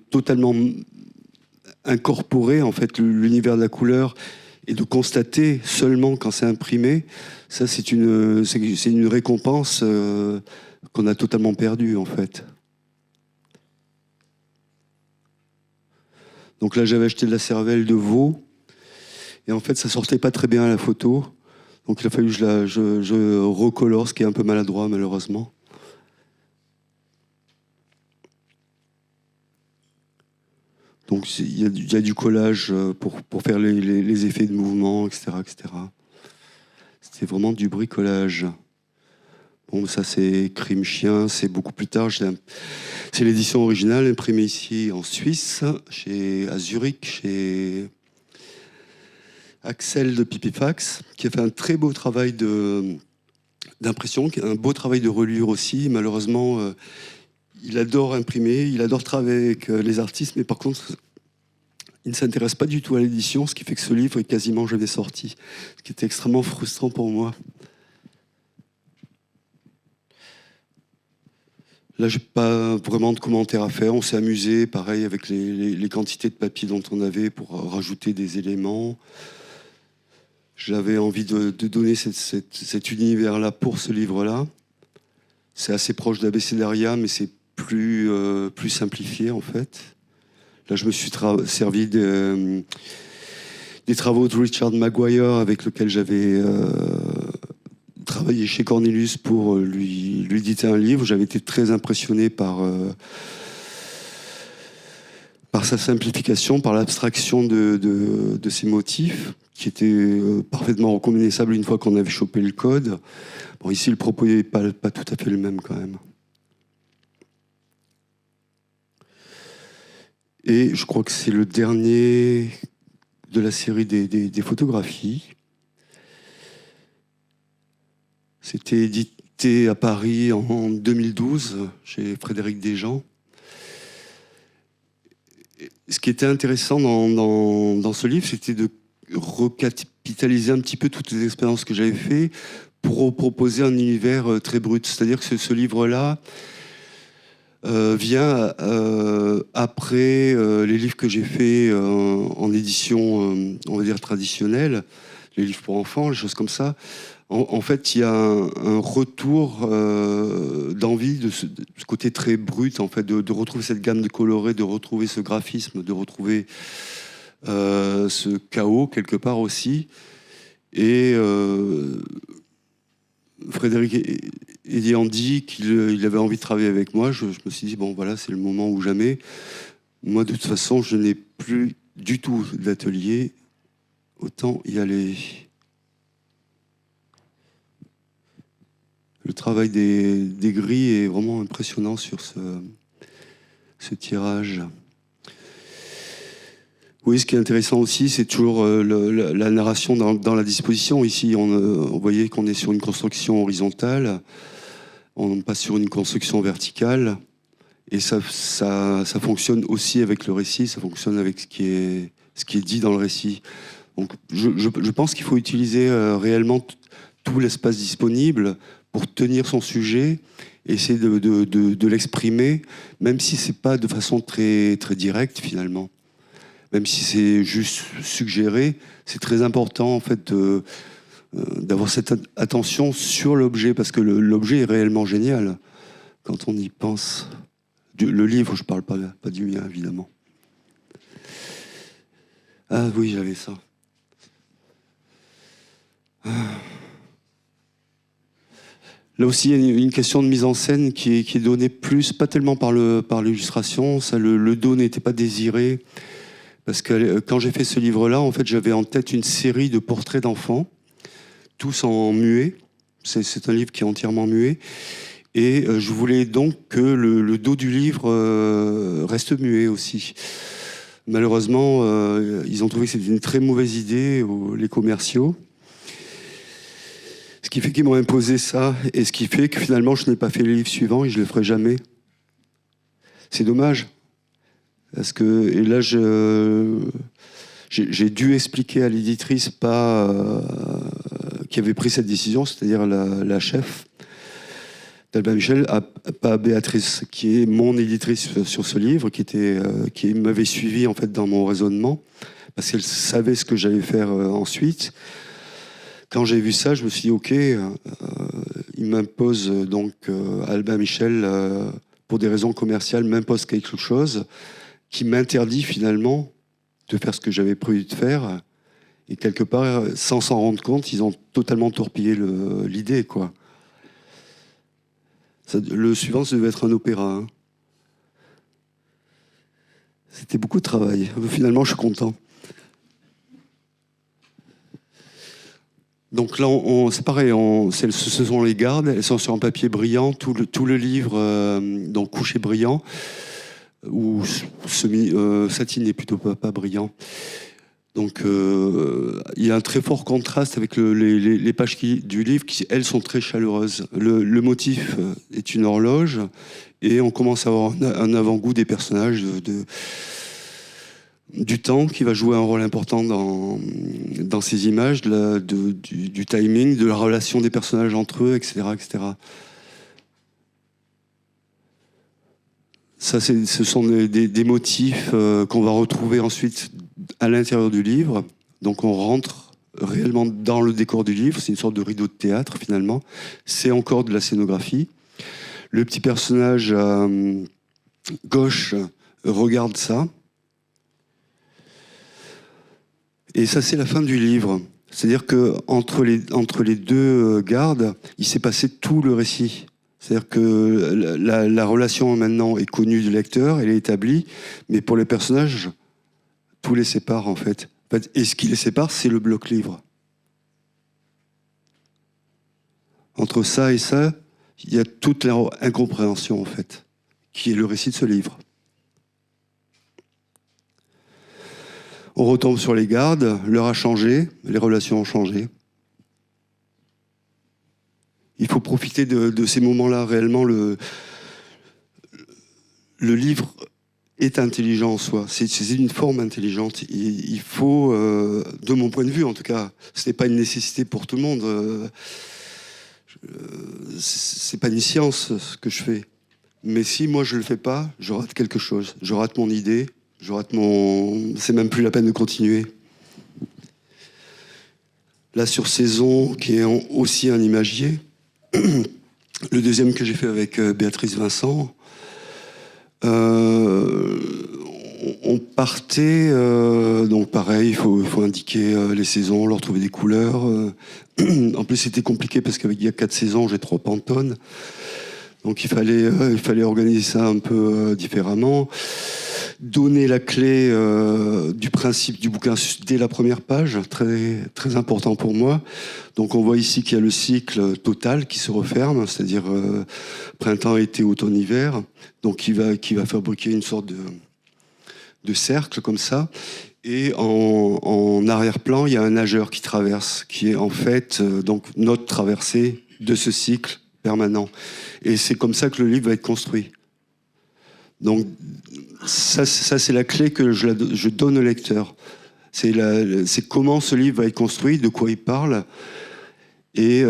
totalement incorporer en fait l'univers de la couleur et de constater seulement quand c'est imprimé, ça c'est une récompense qu'on a totalement perdue en fait. Donc là j'avais acheté de la cervelle de veau et en fait ça sortait pas très bien à la photo, donc il a fallu que je recolore, ce qui est un peu maladroit malheureusement. Donc il y a du collage pour faire les effets de mouvement, etc., etc. C'était vraiment du bricolage. Bon, ça c'est Crime Chien, c'est beaucoup plus tard. C'est l'édition originale imprimée ici en Suisse, à Zurich, chez Axel de Pipifax, qui a fait un très beau travail d'impression, un beau travail de reliure aussi. Malheureusement, il adore imprimer, il adore travailler avec les artistes, mais par contre, il ne s'intéresse pas du tout à l'édition, ce qui fait que ce livre est quasiment jamais sorti, ce qui était extrêmement frustrant pour moi. Là, j'ai pas vraiment de commentaires à faire. On s'est amusé, pareil, avec les quantités de papier dont on avait pour rajouter des éléments. J'avais envie de donner cet univers-là pour ce livre-là. C'est assez proche d'Abecedaria, mais c'est plus simplifié, en fait. Là, je me suis servi des travaux de Richard Maguire, avec lequel j'avais travaillé chez Cornelius pour lui éditer un livre. J'avais été très impressionné par sa simplification, par l'abstraction de ses motifs, qui étaient parfaitement reconnaissables une fois qu'on avait chopé le code. Bon, ici, le propos n'est pas tout à fait le même, quand même. Et je crois que c'est le dernier de la série des photographies. C'était édité à Paris en 2012, chez Frédéric Desjean. Ce qui était intéressant dans ce livre, c'était de recapitaliser un petit peu toutes les expériences que j'avais faites pour proposer un univers très brut. C'est-à-dire que ce livre-là vient après les livres que j'ai faits en édition, on va dire, traditionnelle, les livres pour enfants, les choses comme ça. En fait, il y a un retour d'envie de ce côté très brut, en fait, de retrouver cette gamme de colorés, de retrouver ce graphisme, de retrouver ce chaos quelque part aussi. Et Frédéric ayant dit qu'il avait envie de travailler avec moi, je me suis dit, bon voilà, c'est le moment ou jamais. Moi, de toute façon, je n'ai plus du tout d'atelier. Autant y aller. Le travail des grilles est vraiment impressionnant sur ce tirage. Oui, ce qui est intéressant aussi, c'est toujours la narration dans la disposition. Ici, on voyait qu'on est sur une construction horizontale, on passe sur une construction verticale, et ça fonctionne aussi avec le récit, ça fonctionne avec ce qui est dit dans le récit. Donc, je pense qu'il faut utiliser réellement tout l'espace disponible pour tenir son sujet, essayer de l'exprimer, même si c'est pas de façon très, très directe finalement. Même si c'est juste suggéré, c'est très important en fait d'avoir cette attention sur l'objet, parce que l'objet est réellement génial quand on y pense. Le livre, je ne parle pas du mien, évidemment. Ah oui, j'avais ça. Là aussi, il y a une question de mise en scène qui est donnée plus, pas tellement par l'illustration. Ça, le dos n'était pas désiré. Parce que quand j'ai fait ce livre-là, en fait, j'avais en tête une série de portraits d'enfants, tous en muet. C'est un livre qui est entièrement muet. Et je voulais donc que le dos du livre reste muet aussi. Malheureusement, ils ont trouvé que c'était une très mauvaise idée, les commerciaux. Ce qui fait qu'ils m'ont imposé ça, et ce qui fait que finalement, je n'ai pas fait le livre suivant et je ne le ferai jamais. C'est dommage. Parce que, et là, j'ai dû expliquer à l'éditrice qui avait pris cette décision, c'est-à-dire la chef d'Albin Michel, pas Béatrice, qui est mon éditrice sur ce livre, qui m'avait suivi en fait dans mon raisonnement, parce qu'elle savait ce que j'allais faire ensuite. Quand j'ai vu ça, je me suis dit, ok, il m'impose donc, Albin Michel, pour des raisons commerciales, m'impose quelque chose qui m'interdit finalement de faire ce que j'avais prévu de faire. Et quelque part, sans s'en rendre compte, ils ont totalement torpillé l'idée, quoi. Le suivant, ça devait être un opéra. Hein. C'était beaucoup de travail. Finalement, je suis content. Donc là, c'est pareil, ce sont les gardes, elles sont sur un papier brillant, tout le livre, donc couché brillant, ou satiné plutôt, pas brillant. Donc il y a un très fort contraste avec les pages du livre qui, elles, sont très chaleureuses. Le motif est une horloge, et on commence à avoir un avant-goût des personnages, du temps qui va jouer un rôle important dans ces images, du timing, de la relation des personnages entre eux, etc. etc. Ça, ce sont des motifs qu'on va retrouver ensuite à l'intérieur du livre. Donc on rentre réellement dans le décor du livre, c'est une sorte de rideau de théâtre finalement. C'est encore de la scénographie. Le petit personnage gauche regarde ça. Et ça, c'est la fin du livre. C'est-à-dire qu'entre les deux gardes, il s'est passé tout le récit. C'est-à-dire que la relation maintenant est connue du lecteur, elle est établie, mais pour les personnages, tout les sépare en fait. Et ce qui les sépare, c'est le bloc-livre. Entre ça et ça, il y a toute l'incompréhension en fait, qui est le récit de ce livre. On retombe sur les gardes, l'heure a changé, les relations ont changé. Il faut profiter de ces moments-là. Réellement, le livre est intelligent en soi. C'est une forme intelligente. Il faut, de mon point de vue en tout cas, ce n'est pas une nécessité pour tout le monde. C'est pas une science ce que je fais. Mais si moi je le fais pas, je rate quelque chose. Je rate mon idée. C'est même plus la peine de continuer. Là, sur Saison, qui est aussi un imagier, le deuxième que j'ai fait avec Béatrice Vincent, on partait, donc pareil, il faut indiquer les saisons, leur trouver des couleurs. En plus, c'était compliqué parce qu'il y a 4 saisons, j'ai 3 pantones. Donc il fallait organiser ça un peu différemment. Donner la clé du principe du bouquin dès la première page, très, très important pour moi. Donc on voit ici qu'il y a le cycle total qui se referme, c'est-à-dire printemps, été, automne, hiver. Donc qui va fabriquer une sorte de cercle comme ça. Et en arrière-plan, il y a un nageur qui traverse, qui est en fait donc notre traversée de ce cycle permanent. Et c'est comme ça que le livre va être construit. Donc ça c'est la clé que je donne au lecteur. C'est comment ce livre va être construit, de quoi il parle, et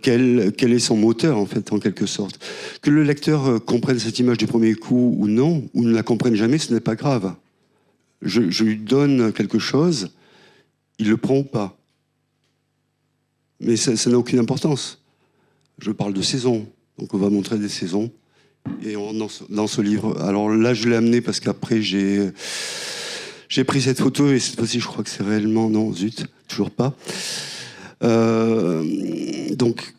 quel est son moteur, en fait, en quelque sorte. Que le lecteur comprenne cette image du premier coup ou non, ou ne la comprenne jamais, ce n'est pas grave. Je lui donne quelque chose, il le prend ou pas. Mais ça n'a aucune importance. Je parle de saisons. Donc on va montrer des saisons. Et dans ce livre, alors là je l'ai amené parce qu'après j'ai pris cette photo et cette fois-ci je crois que c'est réellement, non zut, toujours pas. Donc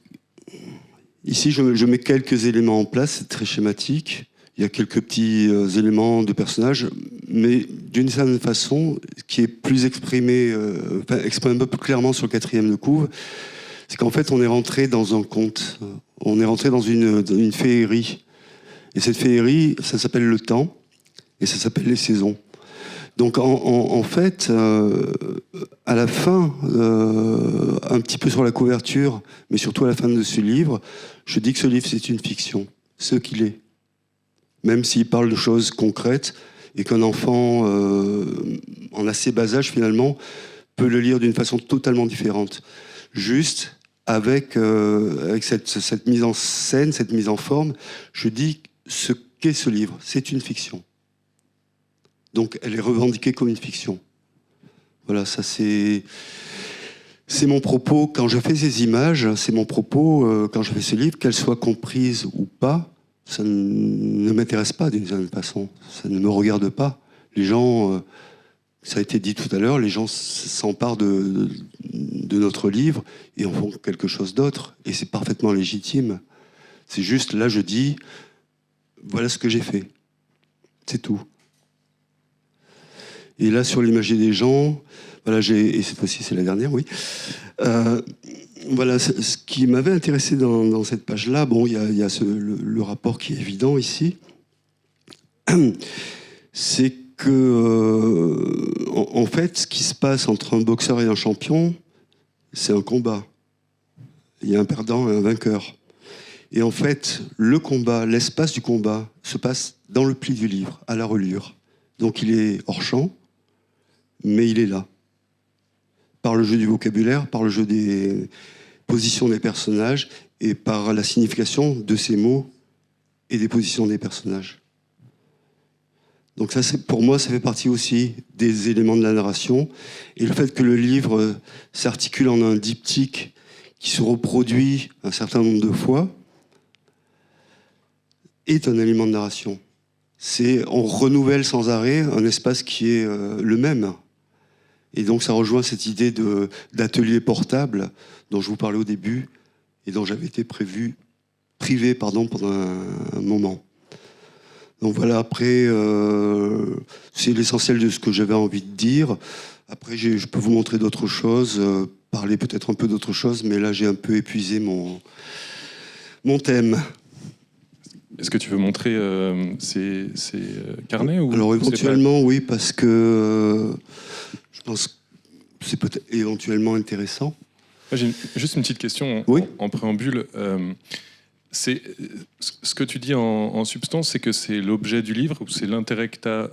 ici je mets quelques éléments en place, c'est très schématique. Il y a quelques petits éléments de personnages, mais d'une certaine façon, qui est plus exprimé un peu plus clairement sur le 4e de couve, c'est qu'en fait on est rentré dans un conte, on est rentré dans une féerie. Et cette féerie, ça s'appelle le temps, et ça s'appelle les saisons. Donc en fait, à la fin, un petit peu sur la couverture, mais surtout à la fin de ce livre, je dis que ce livre c'est une fiction, ce qu'il est. Même s'il parle de choses concrètes, et qu'un enfant, en assez bas âge finalement, peut le lire d'une façon totalement différente. Juste avec cette mise en scène, cette mise en forme, je dis ce qu'est ce livre, c'est une fiction. Donc elle est revendiquée comme une fiction. Voilà, ça c'est mon propos quand je fais ces images, c'est mon propos quand je fais ce livre, qu'elles soient comprises ou pas, ça ne m'intéresse pas d'une certaine façon, ça ne me regarde pas. Les gens, ça a été dit tout à l'heure, les gens s'emparent de notre livre et en font quelque chose d'autre, et c'est parfaitement légitime. C'est juste, là je dis, voilà ce que j'ai fait. C'est tout. Et là, sur l'imagerie des gens, voilà, et cette fois-ci, c'est la dernière, oui. Voilà, ce qui m'avait intéressé dans cette page-là, bon, il y a le rapport qui est évident ici, c'est que, en fait, ce qui se passe entre un boxeur et un champion, c'est un combat. Il y a un perdant et un vainqueur. Et en fait, le combat, l'espace du combat, se passe dans le pli du livre, à la reliure. Donc il est hors champ, mais il est là. Par le jeu du vocabulaire, par le jeu des positions des personnages, et par la signification de ces mots et des positions des personnages. Donc ça, pour moi, ça fait partie aussi des éléments de la narration. Et le fait que le livre s'articule en un diptyque qui se reproduit un certain nombre de fois, est un élément de narration. On renouvelle sans arrêt un espace qui est le même. Et donc ça rejoint cette idée d'atelier portable dont je vous parlais au début et dont j'avais été privé pendant un moment. Donc voilà, après, c'est l'essentiel de ce que j'avais envie de dire. Après, je peux vous montrer d'autres choses, parler peut-être un peu d'autres choses, mais là j'ai un peu épuisé mon thème. Est-ce que tu veux montrer ces carnets ou Alors éventuellement, oui, parce que je pense que c'est peut-être éventuellement intéressant. J'ai juste une petite question en préambule. Ce que tu dis en substance, c'est que c'est l'objet du livre, ou c'est l'intérêt que tu as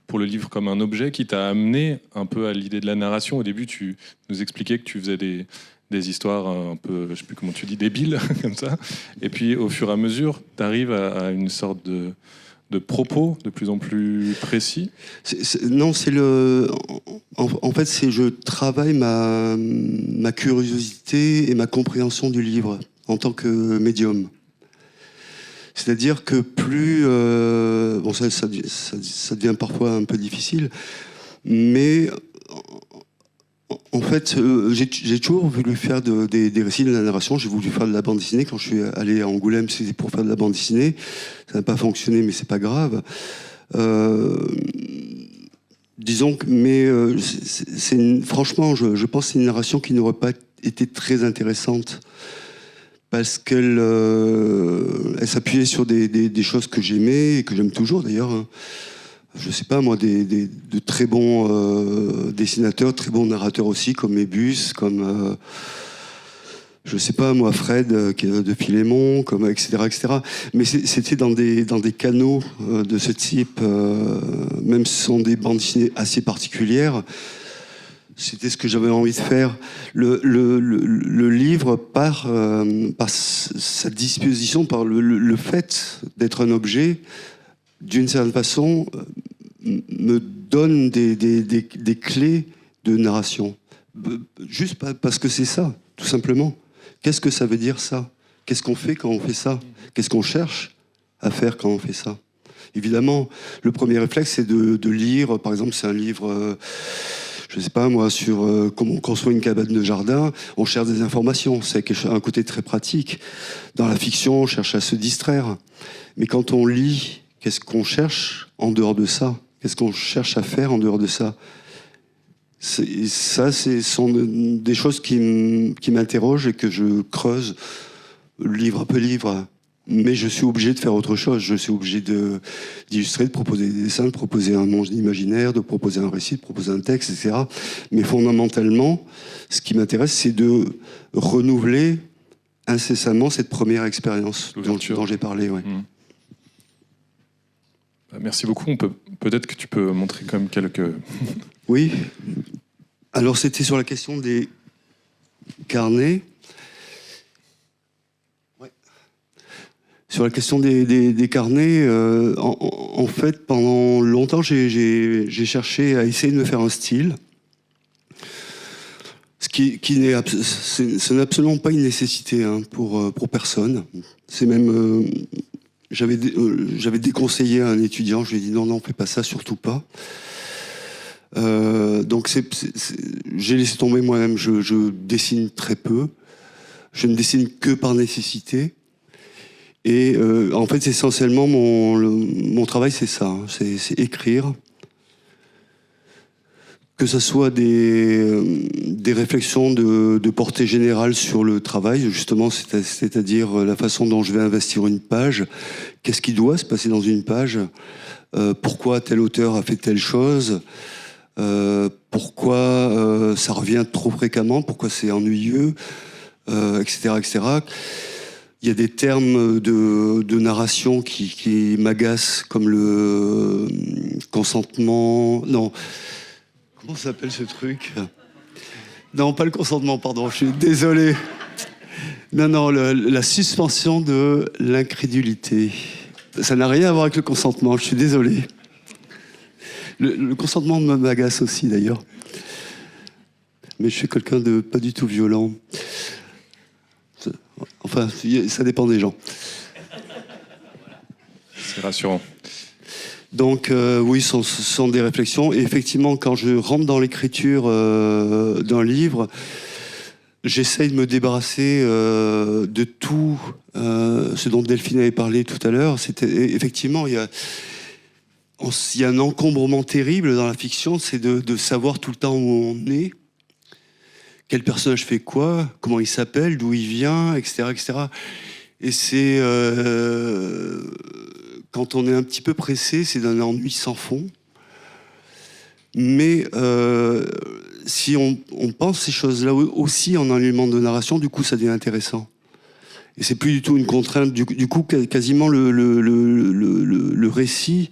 pour le livre comme un objet qui t'a amené un peu à l'idée de la narration. Au début, tu nous expliquais que tu faisais des histoires un peu, je sais plus comment tu dis, débiles, comme ça. Et puis, au fur et à mesure, tu arrives à une sorte de propos de plus en plus précis. Non, c'est le... En fait, je travaille ma curiosité et ma compréhension du livre en tant que médium. C'est-à-dire que plus... bon, ça devient parfois un peu difficile, mais... En fait, j'ai toujours voulu faire des récits de la narration. J'ai voulu faire de la bande dessinée. Quand je suis allé à Angoulême, c'était pour faire de la bande dessinée. Ça n'a pas fonctionné, mais c'est pas grave. Disons que, mais franchement, je pense que c'est une narration qui n'aurait pas été très intéressante parce qu'elle s'appuyait sur des choses que j'aimais et que j'aime toujours d'ailleurs. Hein. Je sais pas moi, de très bons dessinateurs, très bons narrateurs aussi, comme Mébus, comme je sais pas moi, Fred de Philémon, comme etc. Mais c'était dans des canaux de ce type, même si ce sont des bandes dessinées assez particulières. C'était ce que j'avais envie de faire. Le livre, par sa disposition, par le fait d'être un objet, d'une certaine façon, me donne des clés de narration. Juste parce que c'est ça. tout simplement. Qu'est-ce que ça veut dire ça? Qu'est-ce qu'on fait quand on fait ça? Qu'est-ce qu'on cherche à faire quand on fait ça? Évidemment, le premier réflexe, c'est de lire. Par exemple, c'est un livre, je ne sais pas moi, sur comment on construit une cabane de jardin. On cherche des informations. C'est un côté très pratique. Dans la fiction, on cherche à se distraire. Mais quand on lit, qu'est-ce qu'on cherche en dehors de ça? Qu'est-ce qu'on cherche à faire en dehors de ça? Ça, ce sont des choses qui m'interrogent et que je creuse livre après livre. Mais je suis obligé de faire autre chose. Je suis obligé d'illustrer, de proposer des dessins, de proposer un monde imaginaire, de proposer un récit, de proposer un texte, etc. Mais fondamentalement, ce qui m'intéresse, c'est de renouveler incessamment cette première expérience dont j'ai parlé. Ouais. Mmh. Merci beaucoup. Peut-être que tu peux montrer quand même quelques... Oui. Alors, c'était sur la question des carnets. Sur la question des carnets, en fait, pendant longtemps, j'ai cherché à essayer de me faire un style. Ce ce n'est absolument pas une nécessité pour personne. C'est même... J'avais déconseillé à un étudiant, je lui ai dit non, fais pas ça, surtout pas. Donc j'ai laissé tomber moi-même, je dessine très peu. Je ne dessine que par nécessité. Et en fait, essentiellement, mon travail, c'est ça. C'est écrire. Que ce soit des réflexions de portée générale sur le travail, justement, c'est-à-dire la façon dont je vais investir une page, qu'est-ce qui doit se passer dans une page, pourquoi tel auteur a fait telle chose, pourquoi ça revient trop fréquemment, pourquoi c'est ennuyeux, etc., etc. Il y a des termes de narration qui m'agacent, comme le consentement... Non. Comment s'appelle ce truc? Non, pas le consentement, pardon, je suis désolé. Non, la suspension de l'incrédulité. Ça n'a rien à voir avec le consentement, je suis désolé. Le consentement m'agace aussi, d'ailleurs. Mais je suis quelqu'un de pas du tout violent. Enfin, ça dépend des gens. C'est rassurant. Donc oui, ce sont des réflexions. Et effectivement, quand je rentre dans l'écriture d'un livre, j'essaye de me débarrasser de tout ce dont Delphine avait parlé tout à l'heure. Effectivement, il y a un encombrement terrible dans la fiction, c'est de savoir tout le temps où on est, quel personnage fait quoi, comment il s'appelle, d'où il vient, etc., etc. Et c'est... quand on est un petit peu pressé, c'est d'un ennui sans fond. Mais si on pense ces choses-là aussi en un élément de narration, du coup, ça devient intéressant. Et c'est plus du tout une contrainte. Du coup, quasiment le récit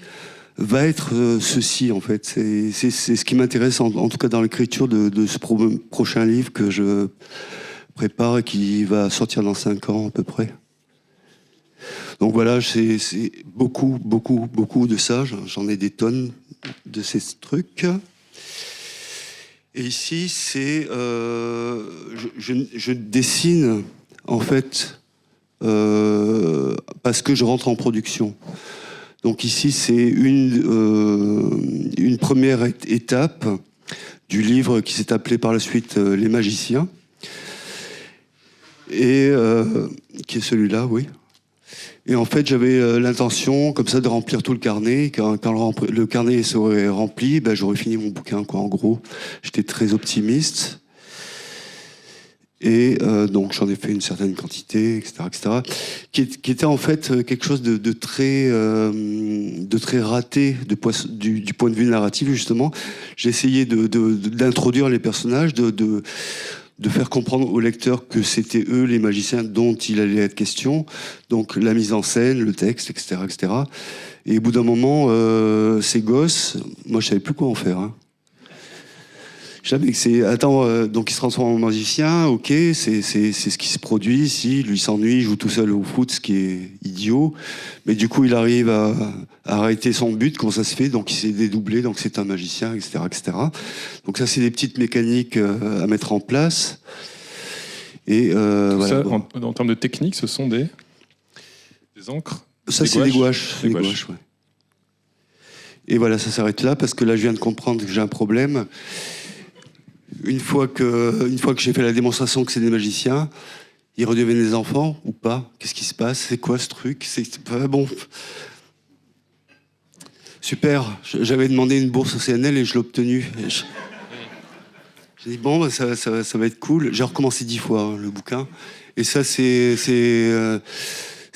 va être ceci, en fait. C'est ce qui m'intéresse, en tout cas dans l'écriture de ce prochain livre que je prépare et qui va sortir dans 5 ans à peu près. Donc voilà, c'est beaucoup de ça. J'en ai des tonnes de ces trucs. Et ici, c'est... je dessine, en fait, parce que je rentre en production. Donc ici, c'est une première étape du livre qui s'est appelé par la suite Les Magiciens. Et qui est celui-là, oui. Et en fait, j'avais l'intention, comme ça, de remplir tout le carnet. Quand le carnet serait rempli, j'aurais fini mon bouquin, quoi, en gros. J'étais très optimiste. Et donc, j'en ai fait une certaine quantité, etc., etc. Qui était en fait quelque chose de très raté du point de vue narratif, justement. J'ai essayé d'introduire les personnages, de faire comprendre aux lecteurs que c'était eux les magiciens dont il allait être question, donc la mise en scène, le texte, etc., etc. Et au bout d'un moment, ces gosses, moi je savais plus quoi en faire. Jamais que c'est... Attends, donc il se transforme en magicien, ok, c'est ce qui se produit ici, lui s'ennuie, il joue tout seul au foot, ce qui est idiot, mais du coup il arrive à arrêter son but, comment ça se fait, donc il s'est dédoublé, donc c'est un magicien, etc., etc. Donc ça c'est des petites mécaniques à mettre en place. Et voilà, ça, en termes de technique, ce sont des encres? Ça, c'est des gouaches. Des gouaches, ouais. Et voilà, ça s'arrête là, parce que là, je viens de comprendre que j'ai un problème. Une fois que j'ai fait la démonstration que c'est des magiciens, ils redeviennent des enfants ou pas? Qu'est-ce qui se passe? C'est quoi ce truc? Bon. Super. J'avais demandé une bourse au CNL et je l'ai obtenue. J'ai dit, bon, ça va être cool. J'ai recommencé 10 fois le bouquin. Et ça, c'est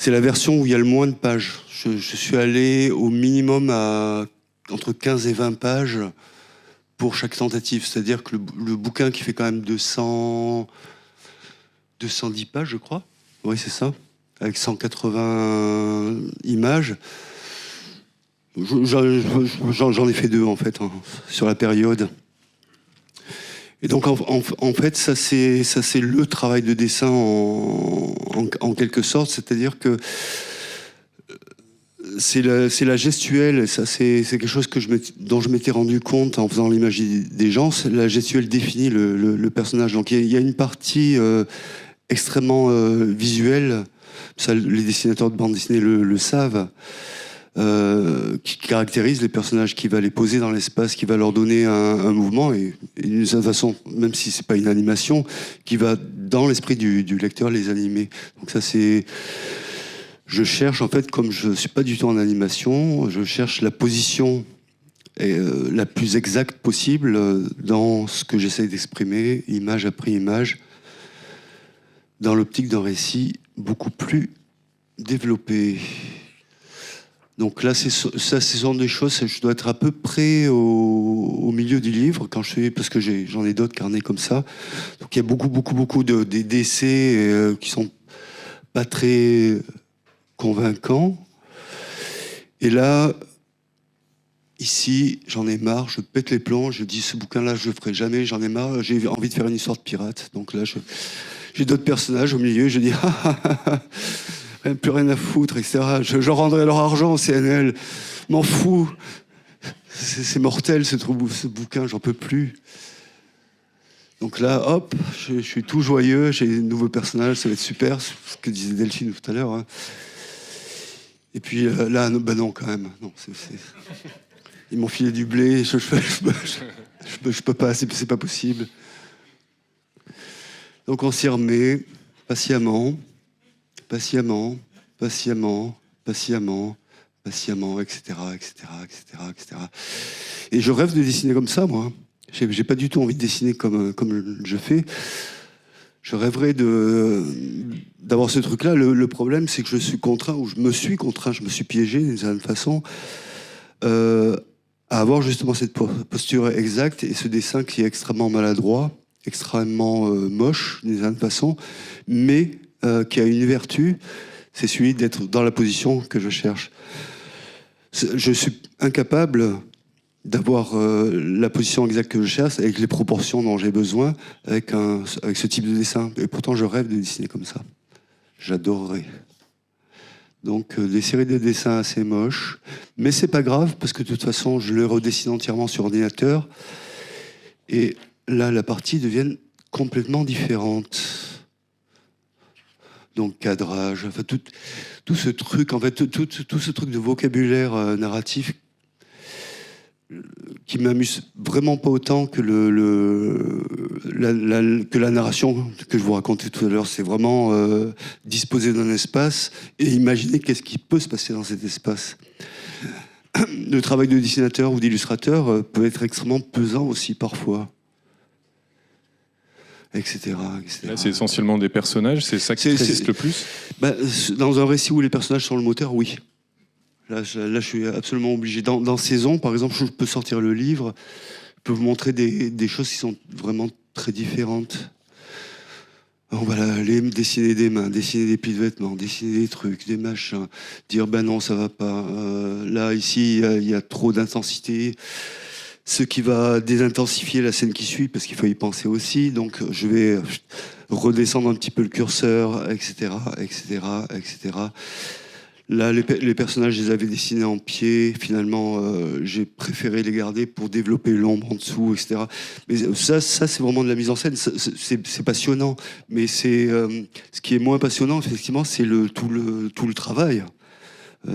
la version où il y a le moins de pages. Je suis allé au minimum à entre 15 et 20 pages pour chaque tentative. C'est-à-dire que le bouquin qui fait quand même 210 pages, je crois. Oui, c'est ça. Avec 180 images. J'en ai fait 2, en fait, sur la période. Et donc, en fait, ça c'est le travail de dessin en quelque sorte. C'est-à-dire que c'est la gestuelle, ça c'est quelque chose dont je m'étais rendu compte en faisant l'image des gens. La gestuelle définit le personnage. Donc il y a une partie extrêmement visuelle, ça les dessinateurs de bande dessinée le savent, qui caractérise les personnages, qui va les poser dans l'espace, qui va leur donner un mouvement et d'une certaine façon, même si c'est pas une animation, qui va dans l'esprit du lecteur les animer. Donc ça c'est... Je cherche, en fait, comme je ne suis pas du tout en animation, je cherche la position la plus exacte possible dans ce que j'essaie d'exprimer, image après image, dans l'optique d'un récit beaucoup plus développé. Donc là, ce sont des choses, je dois être à peu près au milieu du livre, parce que j'en ai d'autres carnets comme ça. Donc il y a beaucoup d'essais qui sont pas très... convaincant. Et là, ici, j'en ai marre, je pète les plombs, je dis ce bouquin-là, je le ferai jamais, j'en ai marre, j'ai envie de faire une histoire de pirate. Donc là, j'ai d'autres personnages au milieu, je dis plus rien à foutre, etc. Je rendrai leur argent au CNL, m'en fous. C'est mortel ce bouquin, j'en peux plus. Donc là, hop, je suis tout joyeux, j'ai des nouveaux personnages, ça va être super, ce que disait Delphine tout à l'heure. Hein. Et puis là, ben non, quand même. Non, ils m'ont filé du blé, je peux pas, c'est pas possible. Donc on s'y remet, patiemment, etc., etc. Et je rêve de dessiner comme ça, moi. J'ai pas du tout envie de dessiner comme je fais. Je rêverais d'avoir ce truc-là. Le problème, c'est que je suis contraint, je me suis piégé d'une certaine façon, à avoir justement cette posture exacte et ce dessin qui est extrêmement maladroit, extrêmement moche d'une certaine façon, mais qui a une vertu, c'est celui d'être dans la position que je cherche. Je suis incapable d'avoir la position exacte que je cherche, avec les proportions dont j'ai besoin, avec ce type de dessin. Et pourtant, je rêve de dessiner comme ça. J'adorerais. Donc, des séries de dessins assez moches. Mais c'est pas grave, parce que de toute façon, je les redessine entièrement sur ordinateur. Et là, la partie devient complètement différente. Donc, cadrage, enfin, tout ce truc, en fait, tout ce truc de vocabulaire narratif qui m'amuse vraiment pas autant que la narration que je vous racontais tout à l'heure. C'est vraiment disposer d'un espace et imaginer qu'est-ce qui peut se passer dans cet espace. Le travail de dessinateur ou d'illustrateur peut être extrêmement pesant aussi parfois, etc. Là, c'est essentiellement des personnages, c'est ça qui résiste le plus? Dans un récit où les personnages sont le moteur, oui. Là, je suis absolument obligé. Dans Saison, par exemple, je peux sortir le livre, je peux vous montrer des choses qui sont vraiment très différentes. On va aller dessiner des mains, dessiner des plis de vêtements, dessiner des trucs, des machins, dire ben non, ça va pas. Là, ici, il y a trop d'intensité. Ce qui va désintensifier la scène qui suit, parce qu'il faut y penser aussi. Donc, je vais redescendre un petit peu le curseur, etc., etc., etc. Là, les personnages, je les avais dessinés en pied. Finalement, j'ai préféré les garder pour développer l'ombre en dessous, etc. Mais ça c'est vraiment de la mise en scène. C'est passionnant. Mais ce qui est moins passionnant, effectivement, c'est tout le travail,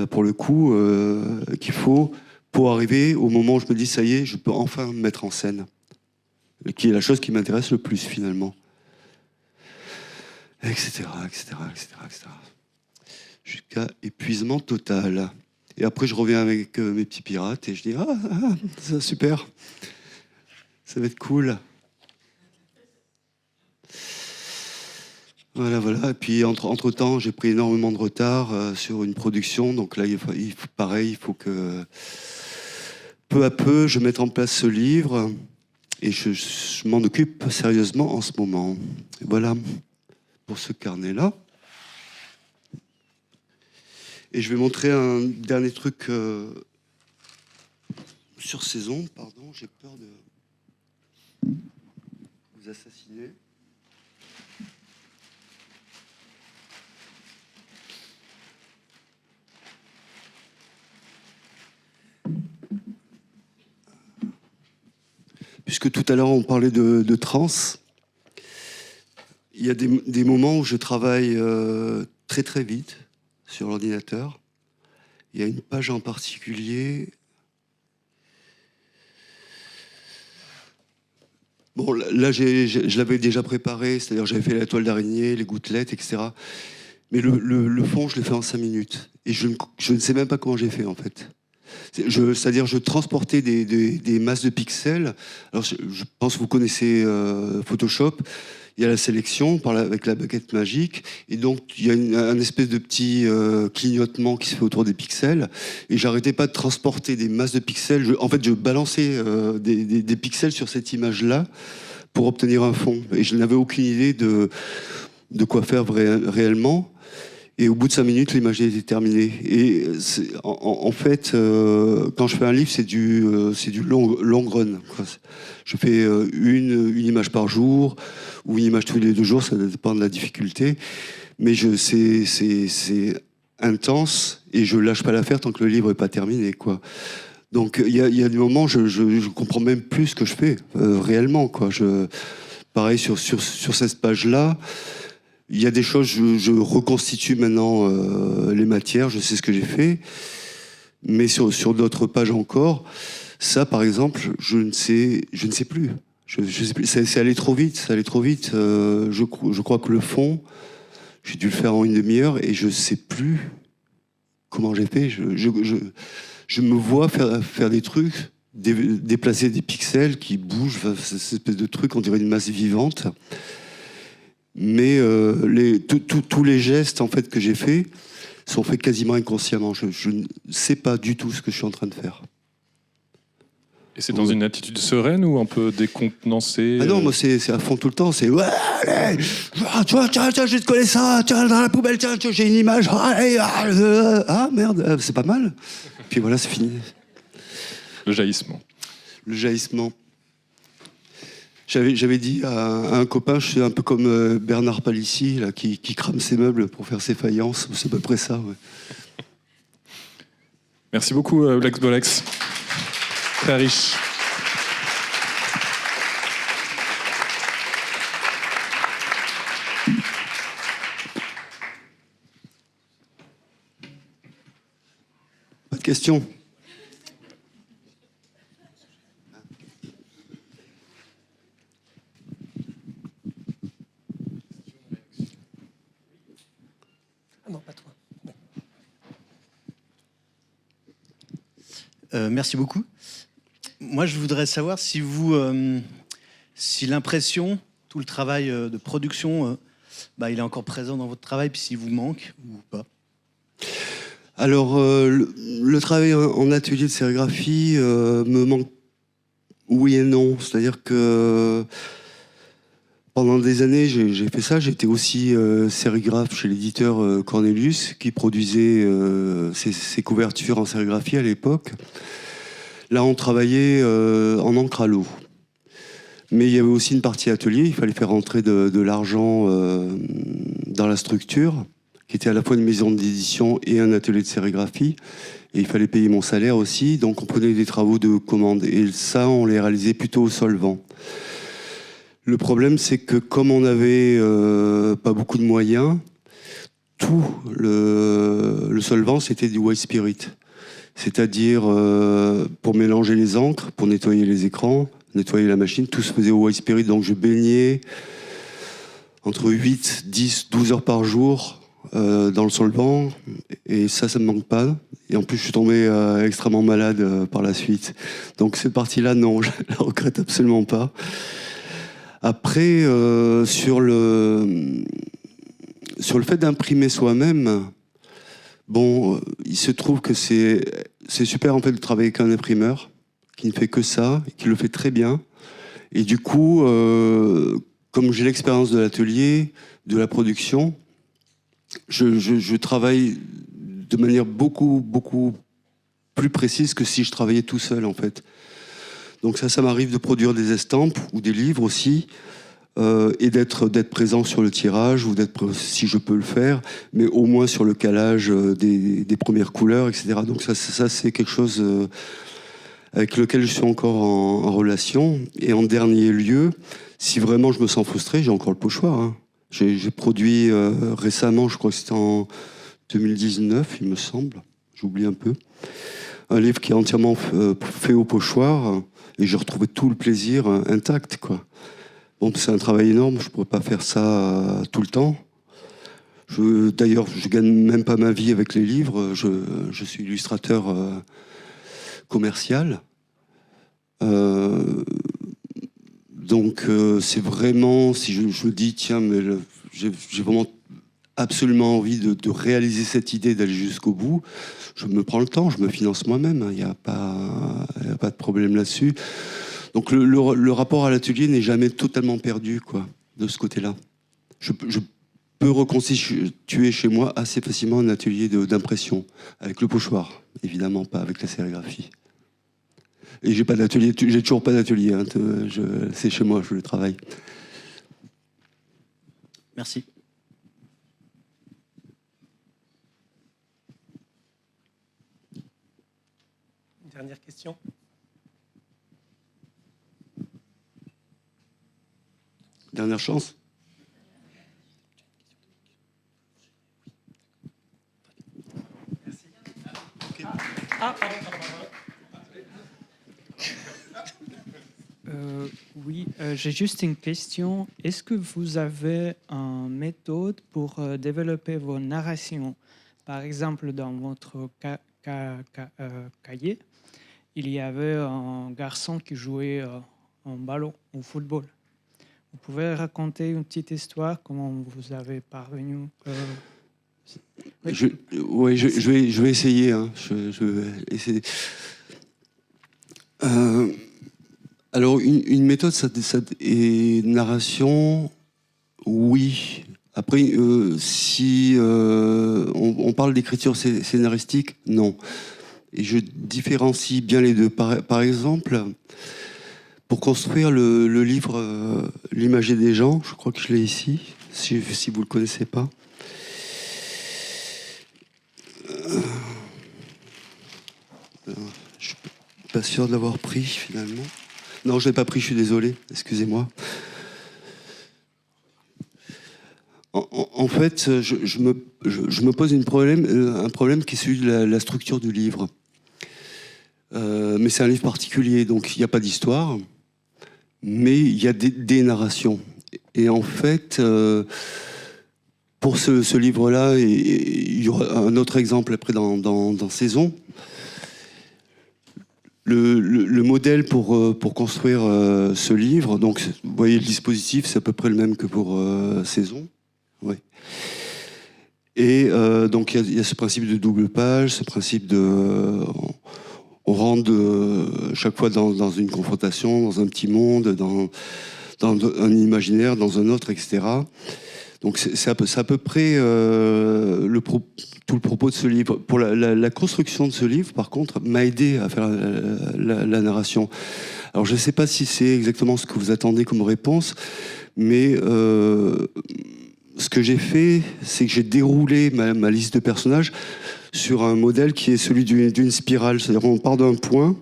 pour le coup, qu'il faut pour arriver au moment où je me dis, ça y est, je peux enfin me mettre en scène. Qui est la chose qui m'intéresse le plus, finalement. Etc., etc., etc., etc. Jusqu'à épuisement total. Et après, je reviens avec mes petits pirates et je dis ça, super, ça va être cool. Voilà. Et puis, entre-temps, j'ai pris énormément de retard sur une production. Donc là, il faut que, peu à peu, je mette en place ce livre. Et je m'en occupe sérieusement en ce moment. Et voilà, pour ce carnet-là. Et je vais montrer un dernier truc sur saison. Pardon, j'ai peur de vous assassiner. Puisque tout à l'heure on parlait de trans, il y a des moments où je travaille très très vite sur l'ordinateur. Il y a une page en particulier. Bon, là, je l'avais déjà préparé, c'est-à-dire j'avais fait la toile d'araignée, les gouttelettes, etc. Mais le fond, je l'ai fait en 5 minutes. Et je ne sais même pas comment j'ai fait, en fait. C'est-à-dire, je transportais des masses de pixels. Alors, je pense que vous connaissez Photoshop. Il y a la sélection avec la baguette magique, et donc il y a un espèce de petit clignotement qui se fait autour des pixels, et j'arrêtais pas de transporter des masses de pixels. En fait, je balançais des pixels sur cette image-là pour obtenir un fond, et je n'avais aucune idée de quoi faire réellement. Et au bout de 5 minutes, l'image était terminée. Et en fait, quand je fais un livre, c'est du long run, quoi. Je fais une image par jour, ou une image tous les 2 jours, ça dépend de la difficulté. Mais c'est intense, et je lâche pas l'affaire tant que le livre n'est pas terminé, quoi. Donc il y a des moments, je comprends même plus ce que je fais, réellement, quoi. Pareil, sur cette page-là, il y a des choses, je reconstitue maintenant les matières, je sais ce que j'ai fait, mais sur d'autres pages encore, ça par exemple, je ne sais plus. Je sais plus. C'est allé trop vite, je crois que le fond, j'ai dû le faire en 1 demi-heure et je sais plus comment j'ai fait. Je me vois faire des trucs, déplacer des pixels qui bougent, cette espèce de truc, on dirait une masse vivante. Mais tous les gestes en fait que j'ai faits sont faits quasiment inconsciemment. Je ne sais pas du tout ce que je suis en train de faire. Et c'est dans une attitude sereine ou un peu décontenancée? Ah non, moi c'est à fond tout le temps. C'est ouais, allez, tiens, je te connais ça, tiens, dans la poubelle, tiens, j'ai une image, allez, merde, c'est pas mal. Puis voilà, c'est fini. Le jaillissement. Le jaillissement. J'avais dit à un copain, je suis un peu comme Bernard Palissy, là, qui crame ses meubles pour faire ses faïences. C'est à peu près ça, ouais. Merci beaucoup, Lex Bolex. Très riche. Pas de questions? Non, pas toi. Merci beaucoup. Moi, je voudrais savoir si si l'impression, tout le travail de production, il est encore présent dans votre travail, puis s'il vous manque ou pas. Alors, le travail en atelier de sérigraphie me manque, oui et non. C'est-à-dire que pendant des années, j'ai fait ça. J'étais aussi sérigraphe chez l'éditeur Cornelius, qui produisait ses couvertures en sérigraphie à l'époque. Là, on travaillait en encre à l'eau. Mais il y avait aussi une partie atelier. Il fallait faire rentrer de l'argent dans la structure. qui était à la fois une maison d'édition et un atelier de sérigraphie. Et il fallait payer mon salaire aussi, donc on prenait des travaux de commande. Et ça, on les réalisait plutôt au solvant. Le problème, c'est que comme on n'avait pas beaucoup de moyens, tout le solvant, c'était du white spirit. C'est-à-dire, pour mélanger les encres, pour nettoyer les écrans, nettoyer la machine, tout se faisait au white spirit. Donc je baignais entre 8, 10, 12 heures par jour dans le solvant, et ça me manque pas. Et en plus, je suis tombé extrêmement malade par la suite. Donc cette partie-là, non, je la regrette absolument pas. Après, sur le fait d'imprimer soi-même, bon, il se trouve que c'est super en fait de travailler avec un imprimeur qui ne fait que ça, et qui le fait très bien. Et du coup, comme j'ai l'expérience de l'atelier, de la production, je travaille de manière beaucoup plus précise que si je travaillais tout seul en fait. Donc ça m'arrive de produire des estampes ou des livres aussi, et d'être présent sur le tirage, ou si je peux le faire, mais au moins sur le calage des premières couleurs, etc. Donc ça c'est quelque chose avec lequel je suis encore en relation. Et en dernier lieu, si vraiment je me sens frustré, j'ai encore le pochoir. Hein. J'ai produit récemment, je crois que c'était en 2019, il me semble, j'oublie un peu, un livre qui est entièrement fait au pochoir, et j'ai retrouvé tout le plaisir intact, quoi. Bon, c'est un travail énorme, je ne pourrais pas faire ça tout le temps. D'ailleurs, je ne gagne même pas ma vie avec les livres, je suis illustrateur commercial. Donc c'est vraiment, si je me dis, tiens, mais j'ai vraiment absolument envie de réaliser cette idée, d'aller jusqu'au bout, je me prends le temps, je me finance moi-même, il n'y a pas de problème là-dessus. Donc le rapport à l'atelier n'est jamais totalement perdu, quoi, de ce côté-là. Je peux reconstituer chez moi assez facilement un atelier d'impression, avec le pochoir, évidemment pas avec la sérigraphie. Et j'ai toujours pas d'atelier, hein, c'est chez moi, je le travaille. Merci. Une dernière question. Dernière chance. Merci. Ah, pardon. Oui, j'ai juste une question. Est-ce que vous avez une méthode pour développer vos narrations? Par exemple, dans votre cahier, il y avait un garçon qui jouait en ballon, au football. Vous pouvez raconter une petite histoire, comment vous avez parvenu Oui, je vais essayer. Hein. Je vais essayer. Alors, une méthode, et narration, oui. Après, si on parle d'écriture scénaristique, non. Et je différencie bien les deux. Par exemple, pour construire le livre L'imager des gens, je crois que je l'ai ici, si vous ne le connaissez pas. Je ne suis pas sûr de l'avoir pris, finalement. Non, je ne l'ai pas pris, je suis désolé, excusez-moi. En fait, je me pose un problème qui est celui de la structure du livre. Mais c'est un livre particulier, donc il n'y a pas d'histoire, mais il y a des narrations. Et en fait, pour ce livre-là, il y aura un autre exemple après dans Saison. Le modèle pour construire ce livre, donc vous voyez le dispositif, c'est à peu près le même que pour Saison. Ouais. Et donc il y a ce principe de double page, ce principe on rentre chaque fois dans une confrontation, dans un petit monde, dans un imaginaire, dans un autre, etc. Donc c'est à peu près tout le propos de ce livre. Pour la construction de ce livre, par contre, m'a aidé à faire la narration. Alors je ne sais pas si c'est exactement ce que vous attendez comme réponse, mais ce que j'ai fait, c'est que j'ai déroulé ma liste de personnages sur un modèle qui est celui d'une spirale. C'est-à-dire qu'on part d'un point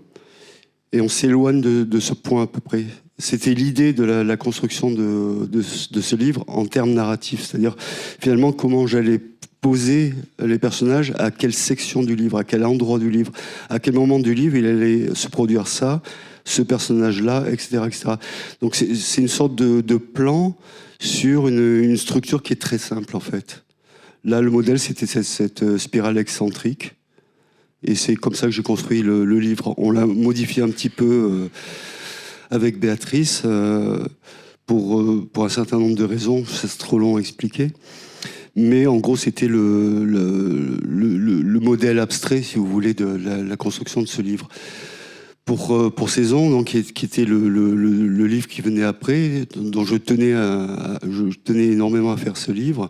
et on s'éloigne de ce point à peu près. C'était l'idée de la construction de ce livre en termes narratifs. C'est-à-dire, finalement, comment j'allais poser les personnages, à quelle section du livre, à quel endroit du livre, à quel moment du livre il allait se produire ça, ce personnage-là, etc., etc. Donc c'est une sorte de plan sur une structure qui est très simple, en fait. Là, le modèle, c'était cette spirale excentrique. Et c'est comme ça que j'ai construit le livre. On l'a modifié un petit peu avec Béatrice pour un certain nombre de raisons. C'est trop long à expliquer. Mais en gros, c'était le modèle abstrait, si vous voulez, de la construction de ce livre. Pour Saison, donc, qui était le livre qui venait après, dont je tenais énormément à faire ce livre.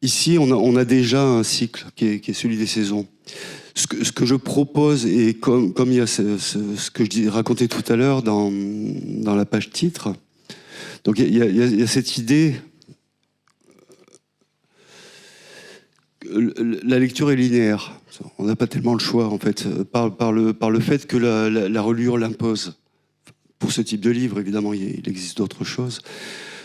Ici, on a déjà un cycle qui est celui des saisons. Ce que je propose, et comme il y a ce que je racontais tout à l'heure dans la page titre, donc il y a cette idée. La lecture est linéaire. On n'a pas tellement le choix, en fait, par le fait que la reliure l'impose. Pour ce type de livre, évidemment, il existe d'autres choses.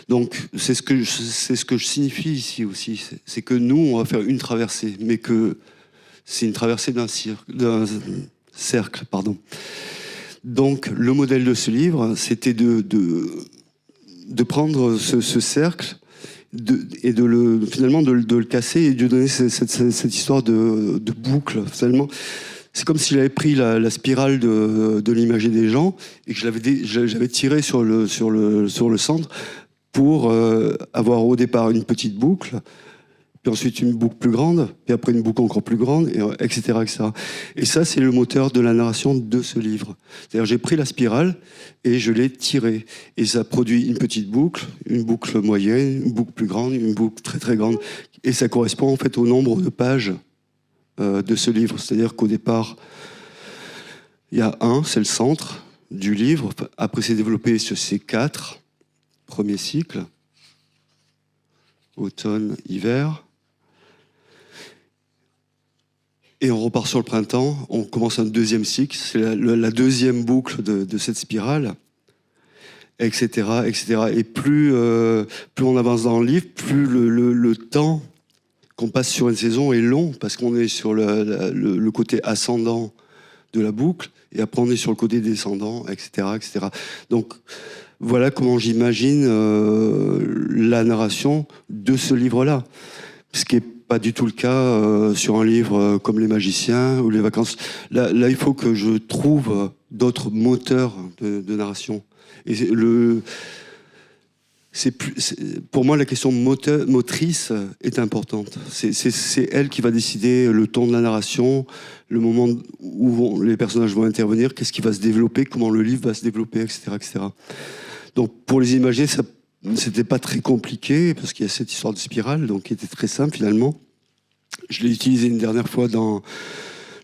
Donc, c'est ce que je signifie ici aussi. C'est que nous, on va faire une traversée, mais que c'est une traversée d'un cercle, pardon. Donc, le modèle de ce livre, c'était de prendre ce cercle et finalement de le casser et de donner cette histoire de boucle. Finalement, c'est comme si j'avais pris la spirale de l'imagerie des gens et que j'avais tiré sur le centre pour avoir au départ une petite boucle, puis ensuite une boucle plus grande, puis après une boucle encore plus grande, etc., etc. Et ça, c'est le moteur de la narration de ce livre. C'est-à-dire, j'ai pris la spirale et je l'ai tirée. Et ça produit une petite boucle, une boucle moyenne, une boucle plus grande, une boucle très très grande. Et ça correspond en fait au nombre de pages de ce livre. C'est-à-dire qu'au départ, il y a 1, c'est le centre du livre. Après, c'est développé sur ces 4 premiers cycles. Automne, hiver. Et on repart sur le printemps, on commence un deuxième cycle, c'est la deuxième boucle de cette spirale, etc., etc. Et plus on avance dans le livre, plus le temps qu'on passe sur une saison est long, parce qu'on est sur le côté ascendant de la boucle, et après on est sur le côté descendant, etc., etc. Donc voilà comment j'imagine la narration de ce livre-là, ce qui est pas du tout le cas sur un livre comme Les Magiciens ou Les Vacances. Là, il faut que je trouve d'autres moteurs de narration. Et pour moi, la question motrice est importante. C'est elle qui va décider le ton de la narration, le moment où les personnages vont intervenir, qu'est-ce qui va se développer, comment le livre va se développer, etc., etc. Donc, pour les imager, c'était pas très compliqué, parce qu'il y a cette histoire de spirale, donc qui était très simple finalement. Je l'ai utilisé une dernière fois dans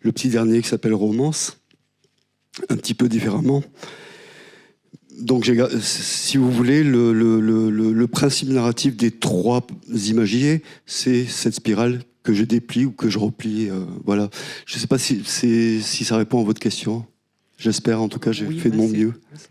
le petit dernier qui s'appelle Romance, un petit peu différemment. Donc, si vous voulez, le principe narratif des 3 imagiers, c'est cette spirale que je déplie ou que je replie. Voilà. Je ne sais pas si ça répond à votre question. J'espère, en tout cas, j'ai fait de mon mieux. Merci.